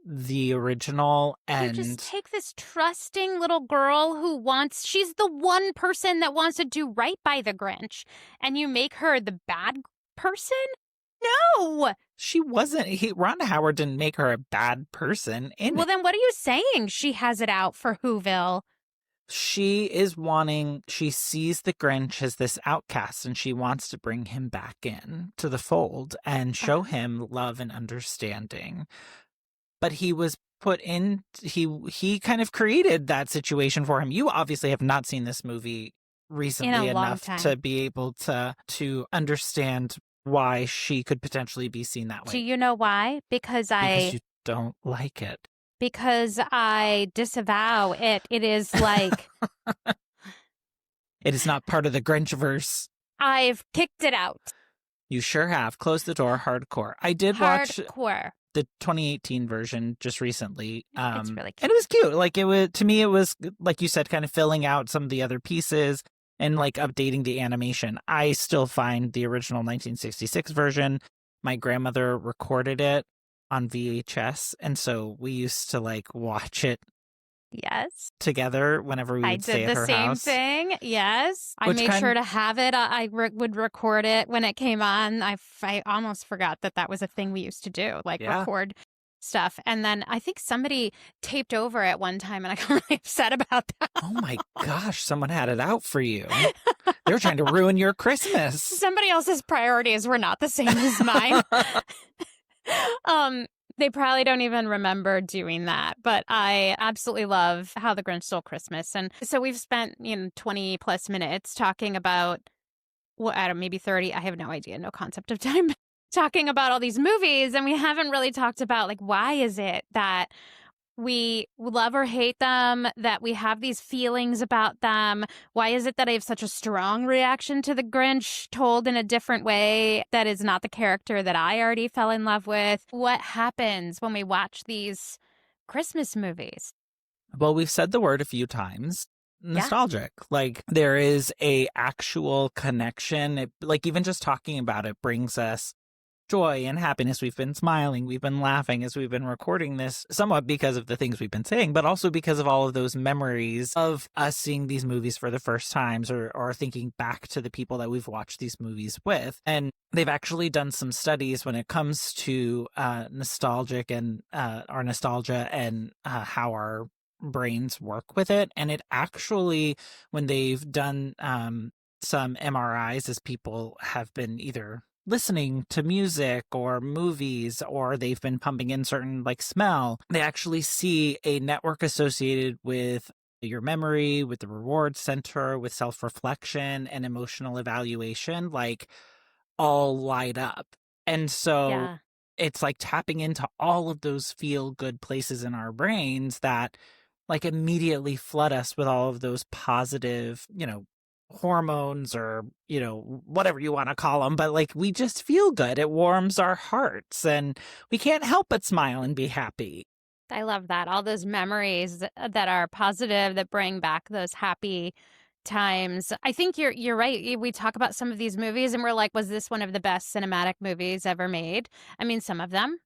the original. And you just take this trusting little girl she's the one person that wants to do right by the Grinch, and you make her the bad person? No! She wasn't. Ron Howard didn't make her a bad person. Then what are you saying? She has it out for Whoville. She sees the Grinch as this outcast, and she wants to bring him back in to the fold and show him love and understanding. But he was put in, he kind of created that situation for him. You obviously have not seen this movie recently enough to be able to understand why she could potentially be seen that way. Do you know why? Because you don't like it? Because I disavow it. It is like It is not part of the Grinchverse. I've kicked it out. You sure have. Close the door, hardcore. I did watch Hardcore. the 2018 version just recently. It's really cute. And it was cute. Like, it was, to me, it was, like you said, kind of filling out some of the other pieces and like updating the animation. I still find the original 1966 version. My grandmother recorded it on VHS, and so we used to like watch it Yes. together whenever we I would stay did at the her same house. thing. Yes. I Which made kind- sure to have it. I would record it when it came on. I almost forgot that was a thing we used to do, like Yeah. record stuff. And then I think somebody taped over it one time and I got really upset about that. Oh my gosh, someone had it out for you. They were trying to ruin your Christmas. Somebody else's priorities were not the same as mine. They probably don't even remember doing that, but I absolutely love How the Grinch Stole Christmas. And so we've spent, 20 plus minutes talking about, well, I don't know, maybe 30. I have no idea, no concept of time, talking about all these movies. And we haven't really talked about, like, why is it that we love or hate them, that we have these feelings about them? Why is it that I have such a strong reaction to the Grinch told in a different way that is not the character that I already fell in love with? What happens when we watch these Christmas movies? Well, we've said the word a few times. Nostalgic. Like, there is a actual connection. Like, even just talking about it brings us joy and happiness. We've been smiling, we've been laughing as we've been recording this, somewhat because of the things we've been saying, but also because of all of those memories of us seeing these movies for the first times, or thinking back to the people that we've watched these movies with. And they've actually done some studies when it comes to nostalgic and our nostalgia and how our brains work with it. And it actually, when they've done some MRIs, as people have been either listening to music or movies, or they've been pumping in certain like smell, they actually see a network associated with your memory, with the reward center, with self-reflection and emotional evaluation, like all light up. And so it's like tapping into all of those feel good places in our brains that like immediately flood us with all of those positive, hormones, or whatever you want to call them, but like we just feel good. It warms our hearts and we can't help but smile and be happy. I love that. All those memories that are positive, that bring back those happy times. I think you're right. We talk about some of these movies and we're like, was this one of the best cinematic movies ever made? I mean, some of them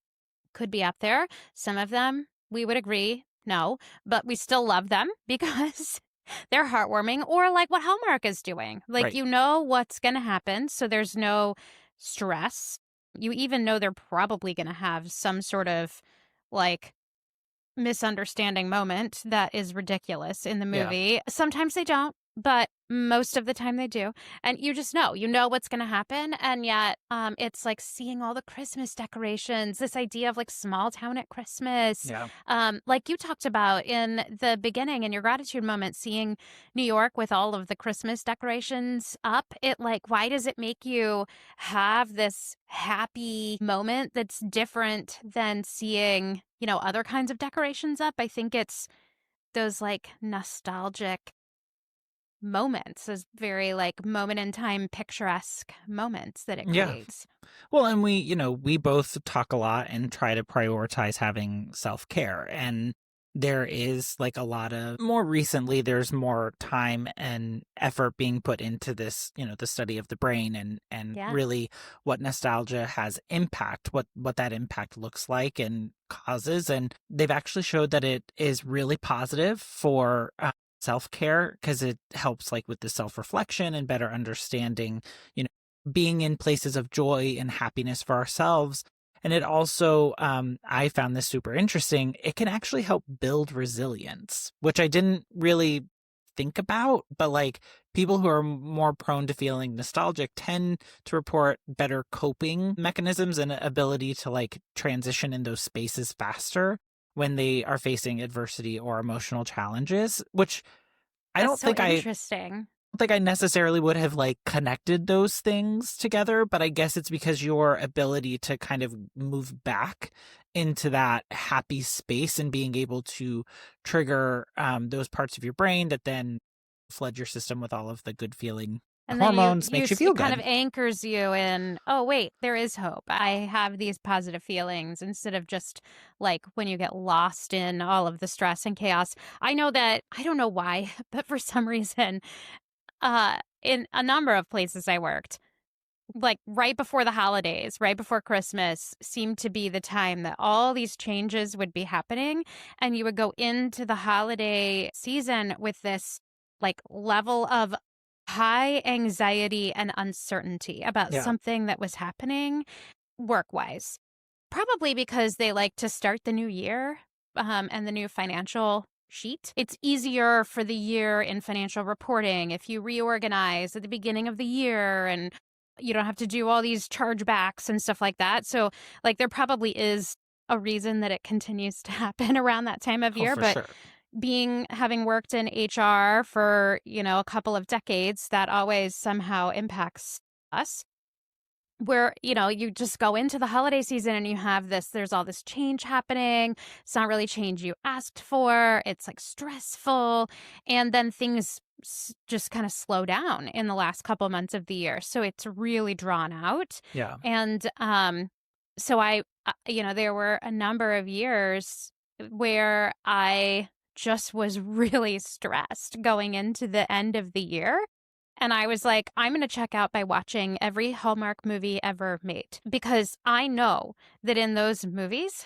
could be up there. Some of them we would agree, no, but we still love them because they're heartwarming, or like what Hallmark is doing. Like, Right. you know what's going to happen, so there's no stress. You even know they're probably going to have some sort of like misunderstanding moment that is ridiculous in the movie. Sometimes they don't, but most of the time they do. And you just know what's going to happen. And yet it's like seeing all the Christmas decorations, this idea of like small town at Christmas. Like you talked about in the beginning in your gratitude moment, seeing New York with all of the Christmas decorations up. It like, why does it make you have this happy moment that's different than seeing, other kinds of decorations up? I think it's those like nostalgic moments, those very like moment in time picturesque moments that it creates. Well, and we both talk a lot and try to prioritize having self-care, and there is like a lot of, more recently, there's more time and effort being put into this, the study of the brain and really what nostalgia has impact, what that impact looks like and causes. And they've actually showed that it is really positive for self-care, because it helps like with the self-reflection and better understanding, being in places of joy and happiness for ourselves. And it also, I found this super interesting, it can actually help build resilience, which I didn't really think about, but like people who are more prone to feeling nostalgic tend to report better coping mechanisms and ability to like transition in those spaces faster when they are facing adversity or emotional challenges, which I don't think interesting. think I necessarily would have like connected those things together, but I guess it's because your ability to kind of move back into that happy space and being able to trigger those parts of your brain that then flood your system with all of the good feeling And then hormones makes you feel it kind of good. anchors you in, oh, wait, there is hope. I have these positive feelings instead of just like when you get lost in all of the stress and chaos. I know that, I don't know why, but for some reason, in a number of places I worked, like right before the holidays, right before Christmas, seemed to be the time that all these changes would be happening. And you would go into the holiday season with this like level of high anxiety and uncertainty about Yeah. something that was happening work wise. Probably because they like to start the new year and the new financial sheet. It's easier for the year in financial reporting if you reorganize at the beginning of the year and you don't have to do all these chargebacks and stuff like that. So, like, there probably is a reason that it continues to happen around that time of Oh, year. for But sure. having worked in HR for, a couple of decades, that always somehow impacts us where, you just go into the holiday season and you have there's all this change happening. It's not really change you asked for. It's like stressful. And then things just kind of slow down in the last couple months of the year. So it's really drawn out. Yeah. And so there were a number of years where I just was really stressed going into the end of the year. And I was like, I'm going to check out by watching every Hallmark movie ever made because I know that in those movies,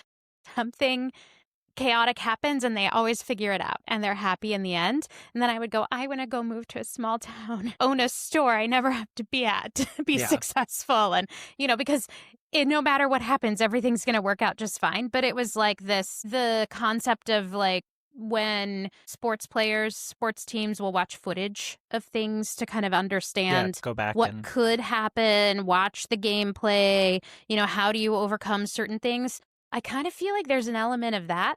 something chaotic happens and they always figure it out and they're happy in the end. And then I would go, I want to go move to a small town, own a store I never have to be at to be Yeah. successful. And, because no matter what happens, everything's going to work out just fine. But it was like the concept of like, when sports teams will watch footage of things to kind of Yeah. understand Go back what and could happen, watch the gameplay, how do you overcome certain things? I kind of feel like there's an element of that.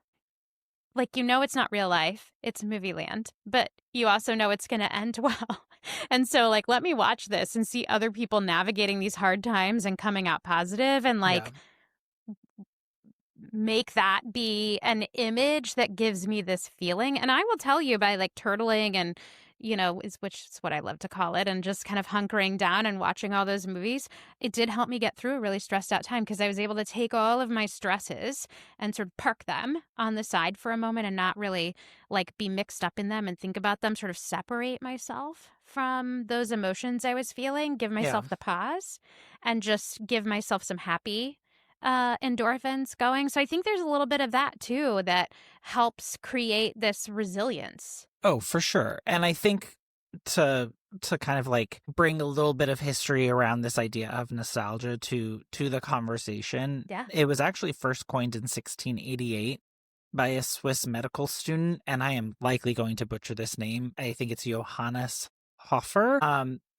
Like, it's not real life, it's movie land, but you also know it's going to end well. And so, like, let me watch this and see other people navigating these hard times and coming out positive and, yeah. like, make that be an image that gives me this feeling. And I will tell you by like turtling and, which is what I love to call it, and just kind of hunkering down and watching all those movies, it did help me get through a really stressed out time because I was able to take all of my stresses and sort of park them on the side for a moment and not really like be mixed up in them and think about them, sort of separate myself from those emotions I was feeling, give Yeah. myself the pause and just give myself some happy endorphins going. So I think there's a little bit of that too that helps create this resilience. Oh, for sure. And I think to kind of like bring a little bit of history around this idea of nostalgia to the conversation, Yeah. it was actually first coined in 1688 by a Swiss medical student, and I am likely going to butcher this name. I think it's Johannes Hofer.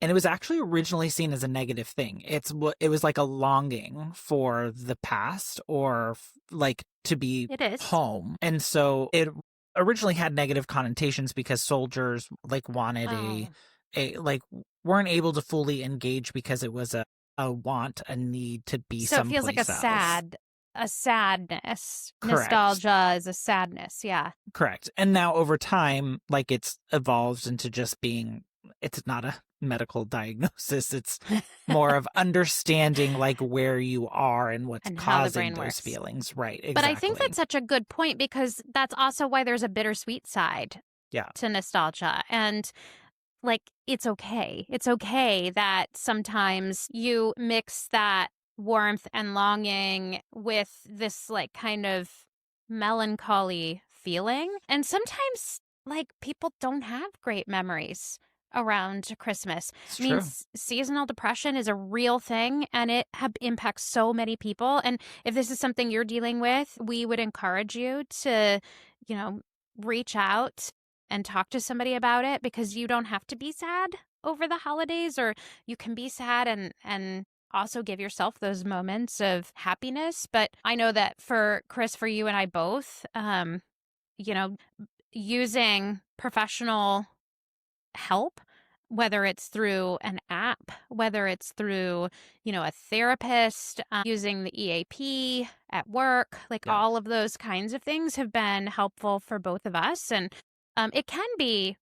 And it was actually originally seen as a negative thing. It was like a longing for the past or like to be It is. home. And so it originally had negative connotations because soldiers like wanted a like weren't able to fully engage because it was a want, a need to be So it feels like someplace else. a sadness. Correct. Nostalgia is a sadness. Yeah. Correct. And now over time, like it's evolved into just being, it's not a medical diagnosis. It's more of understanding like where you are and what's And how the causing brain those works. feelings. Right. Exactly. But I think that's such a good point because that's also why there's a bittersweet side Yeah. to nostalgia. And like, it's okay. It's okay that sometimes you mix that warmth and longing with this, like, kind of melancholy feeling. And sometimes, like, people don't have great memories around Christmas. It's I mean, true. seasonal depression is a real thing and it impacts so many people. And if this is something you're dealing with, we would encourage you to, you know, reach out and talk to somebody about it because you don't have to be sad over the holidays, or you can be sad and also give yourself those moments of happiness. But I know that for Chris, for you and I both, you know, using professional help whether it's through an app, whether it's through, a therapist, using the EAP at work, like Yeah. all of those kinds of things have been helpful for both of us. And it can be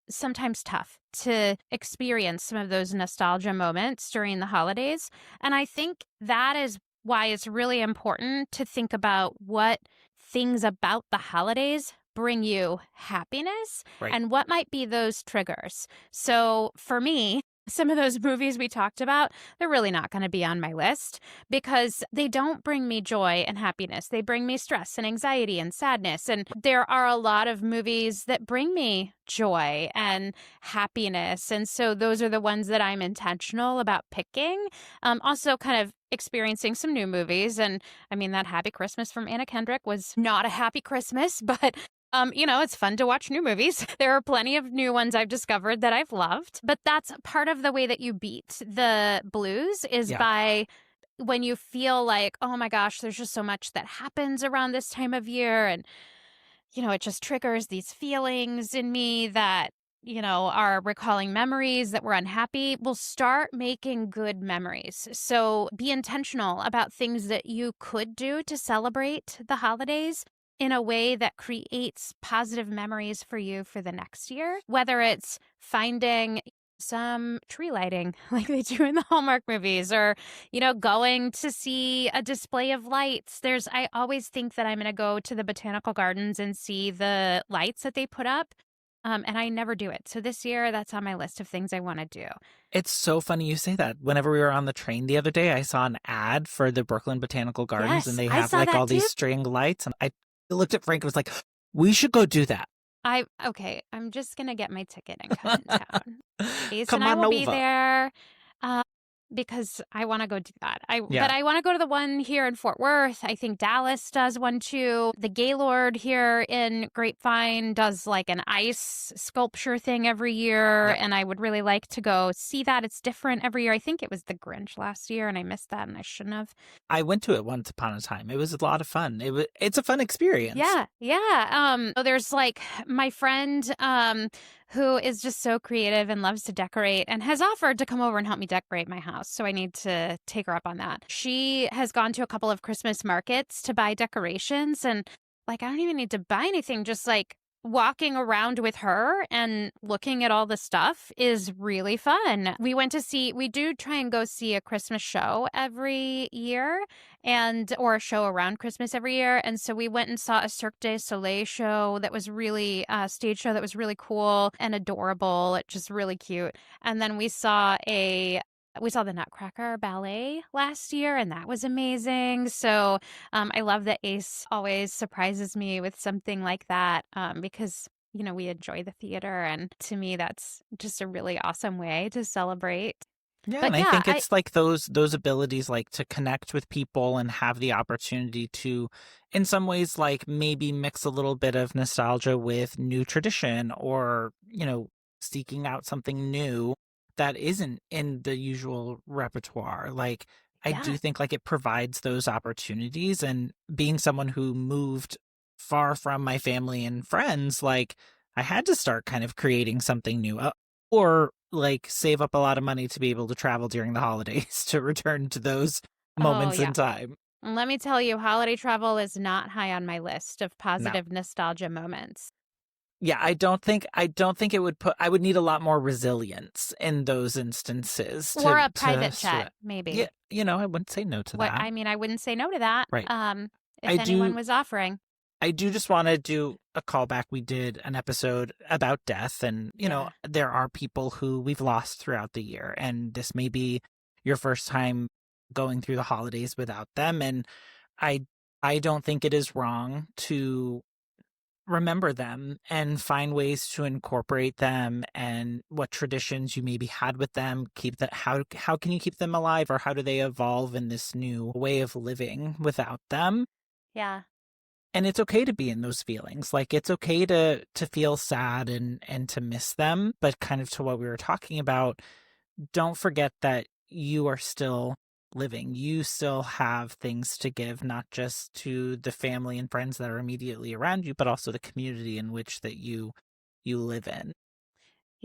sometimes tough to experience some of those nostalgia moments during the holidays. And I think that is why it's really important to think about what things about the holidays bring you happiness Right. and what might be those triggers. So for me, some of those movies we talked about, they're really not going to be on my list because they don't bring me joy and happiness. They bring me stress and anxiety and sadness. And there are a lot of movies that bring me joy and happiness. And so those are the ones that I'm intentional about picking. Also, kind of experiencing some new movies. And I mean, that Happy Christmas from Anna Kendrick was not a happy Christmas, but it's fun to watch new movies. There are plenty of new ones I've discovered that I've loved, but that's part of the way that you beat the blues is Yeah. by when you feel like, oh my gosh, there's just so much that happens around this time of year. And, it just triggers these feelings in me that, are recalling memories that were unhappy. We'll start making good memories. So be intentional about things that you could do to celebrate the holidays in a way that creates positive memories for you for the next year, whether it's finding some tree lighting like they do in the Hallmark movies or, going to see a display of lights. I always think that I'm going to go to the botanical gardens and see the lights that they put up. And I never do it. So this year, that's on my list of things I want to do. It's so funny you say that. Whenever we were on the train the other day, I saw an ad for the Brooklyn Botanical Gardens, and Yes, they I have saw like that all too. these string lights. And I looked at Frank and was like, we should go do that. Okay, I'm just going to get my ticket and come in town. Ace and Come I on will be over. there. Uh, because I want to go do that. But Yeah. I want to go to the one here in Fort Worth. I think Dallas does one too. The Gaylord here in Grapevine does like an ice sculpture thing every year, Yep. and I would really like to go see that. It's different every year. I think it was the Grinch last year, and I missed that, and I shouldn't have. I went to it once upon a time. It was a lot of fun. It's a fun experience. Yeah, yeah. There's like my friend who is just so creative and loves to decorate and has offered to come over and help me decorate my house. So I need to take her up on that. She has gone to a couple of Christmas markets to buy decorations and like I don't even need to buy anything, just like walking around with her and looking at all the stuff is really fun. We do try and go see a Christmas show every year or a show around Christmas every year. And so we went and saw a Cirque du Soleil show that was really a stage show that was really cool and adorable. It's just really cute. And then we saw the Nutcracker Ballet last year, and that was amazing. So I love that Ace always surprises me with something like that because we enjoy the theater, and to me, that's just a really awesome way to celebrate. Yeah, But and I yeah, think it's like those abilities like to connect with people and have the opportunity to in some ways like maybe mix a little bit of nostalgia with new tradition or, seeking out something new that isn't in the usual repertoire. Like I yeah. do think like it provides those opportunities and being someone who moved far from my family and friends, like I had to start kind of creating something new. Or like save up a lot of money to be able to travel during the holidays to return to those Oh, moments yeah. in time. Let me tell you, holiday travel is not high on my list of No. positive nostalgia moments. Yeah, I don't think it would I would need a lot more resilience in those instances Or a to private sort jet, of maybe. yeah, I wouldn't say no to What that. I mean, I wouldn't say no to that. Right. I If anyone do was offering. I do just want to do a callback. We did an episode about death, and Yeah. there are people who we've lost throughout the year, and this may be your first time going through the holidays without them. And I I don't think it is wrong to remember them and find ways to incorporate them and what traditions you maybe had with them. Keep that how can you keep them alive, or how do they evolve in this new way of living without them? Yeah. And it's okay to be in those feelings. Like it's okay to feel sad and to miss them, but kind of to what we were talking about, don't forget that you are still living. You still have things to give, not just to the family and friends that are immediately around you, but also the community in which that you live in.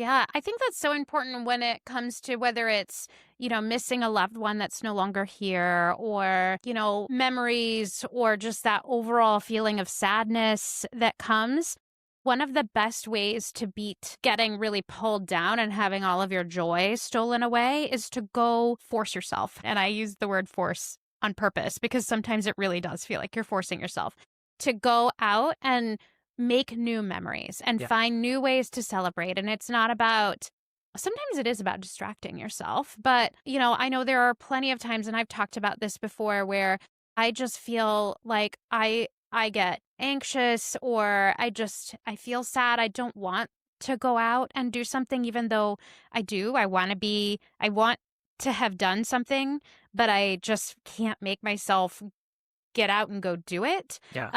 Yeah, I think that's so important when it comes to whether it's, missing a loved one that's no longer here or, memories or just that overall feeling of sadness that comes. One of the best ways to beat getting really pulled down and having all of your joy stolen away is to go force yourself. And I use the word force on purpose because sometimes it really does feel like you're forcing yourself to go out and make new memories and Yeah. find new ways to celebrate. And it's not about, sometimes it is about distracting yourself. But, I know there are plenty of times, and I've talked about this before, where I just feel like I get anxious or I feel sad. I don't want to go out and do something, even though I want to have done something, but I just can't make myself get out and go do it. Yeah.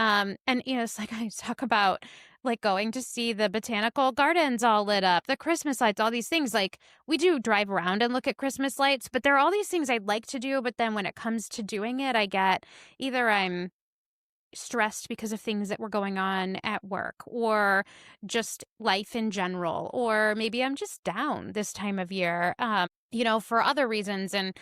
And it's like I talk about like going to see the botanical gardens all lit up, the Christmas lights, all these things. Like we do drive around and look at Christmas lights, but there are all these things I'd like to do. But then when it comes to doing it, I get either I'm stressed because of things that were going on at work or just life in general, or maybe I'm just down this time of year, for other reasons. And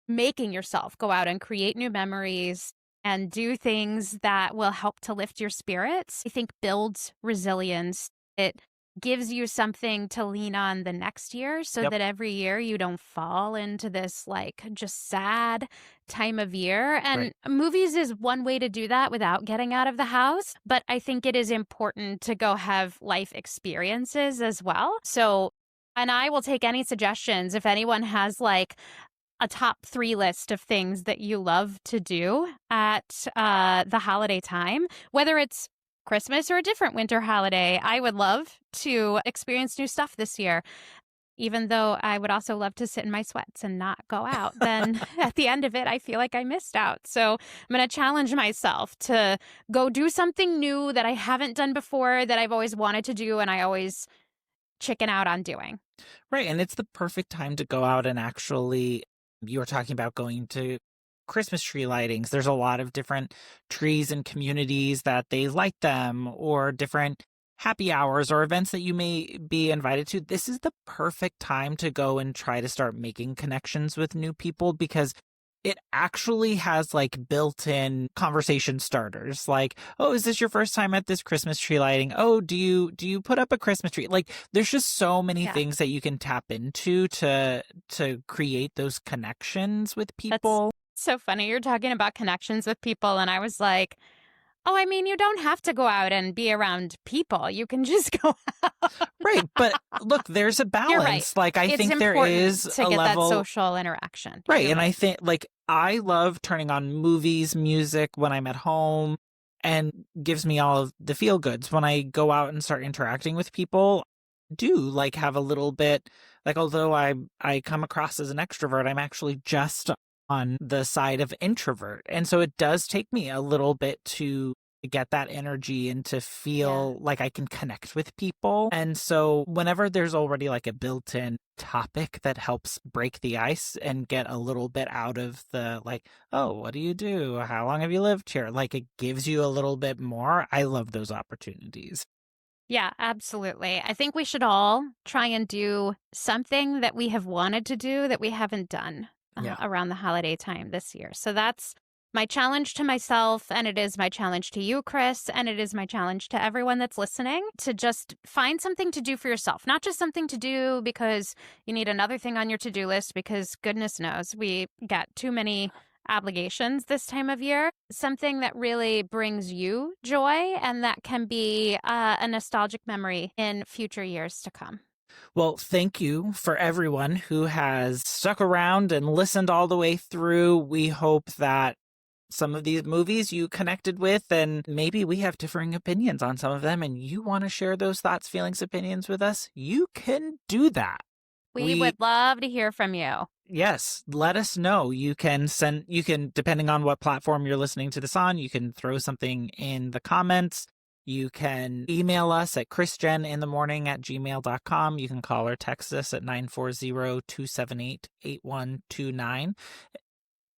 making yourself go out and create new memories and do things that will help to lift your spirits, I think builds resilience. It gives you something to lean on the next year so Yep. that every year you don't fall into this like just sad time of year. And Right. movies is one way to do that without getting out of the house. But I think it is important to go have life experiences as well. So, and I will take any suggestions if anyone has like a top 3 list of things that you love to do at the holiday time, whether it's Christmas or a different winter holiday. I would love to experience new stuff this year, even though I would also love to sit in my sweats and not go out. Then at the end of it, I feel like I missed out. So I'm going to challenge myself to go do something new that I haven't done before that I've always wanted to do and I always chicken out on doing. Right. And it's the perfect time to go out and actually, you were talking about going to Christmas tree lightings. There's a lot of different trees and communities that they light them, or different happy hours or events that you may be invited to. This is the perfect time to go and try to start making connections with new people, because it actually has like built-in conversation starters. Like, oh, is this your first time at this Christmas tree lighting? Oh, do you put up a Christmas tree? Like, there's just so many things that you can tap into to create those connections with people. That's so funny. You're talking about connections with people, and I was like, oh, I mean, you don't have to go out and be around people. You can just go out. Right. But look, there's a balance. You're right. Like, I think there is to a get level that social interaction. Right. You're And I think, like, I love turning on movies, music when I'm at home, and gives me all of the feel goods. When I go out and start interacting with people, I do like have a little bit, like, although I come across as an extrovert, I'm actually just on the side of introvert. And so it does take me a little bit to get that energy and to feel like I can connect with people. And so whenever there's already like a built-in topic that helps break the ice and get a little bit out of the like, oh, what do you do? How long have you lived here? Like, it gives you a little bit more. I love those opportunities. Yeah, absolutely. I think we should all try and do something that we have wanted to do that we haven't done around the holiday time this year. So that's my challenge to myself, and it is my challenge to you, Chris, and it is my challenge to everyone that's listening, to just find something to do for yourself, not just something to do because you need another thing on your to-do list, because goodness knows we got too many obligations this time of year. Something that really brings you joy and that can be a nostalgic memory in future years to come. Well, thank you for everyone who has stuck around and listened all the way through. We hope that some of these movies you connected with, and maybe we have differing opinions on some of them, and you want to share those thoughts, feelings, opinions with us, you can do that. We would love to hear from you. Yes, let us know. You can, depending on what platform you're listening to this on, you can throw something in the comments. You can email us at chrisjeninthemorning@gmail.com. You can call or text us at 940-278-8129.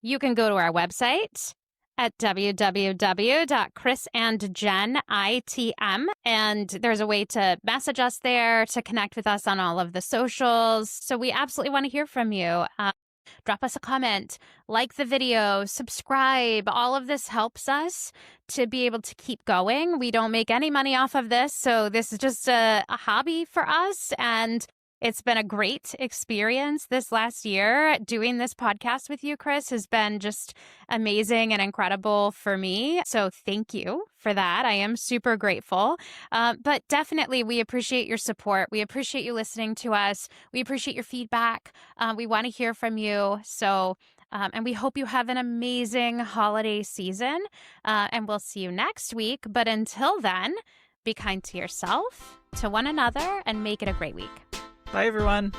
You can go to our website at www.chrisandjenitm. And there's a way to message us there, to connect with us on all of the socials. So we absolutely want to hear from you. Drop us a comment, like the video, subscribe. All of this helps us to be able to keep going. We don't make any money off of this, so this is just a hobby for us. And it's been a great experience this last year. Doing this podcast with you, Chris, has been just amazing and incredible for me. So thank you for that. I am super grateful. But definitely, we appreciate your support. We appreciate you listening to us. We appreciate your feedback. We want to hear from you. So, and we hope you have an amazing holiday season. And we'll see you next week. But until then, be kind to yourself, to one another, and make it a great week. Bye, everyone.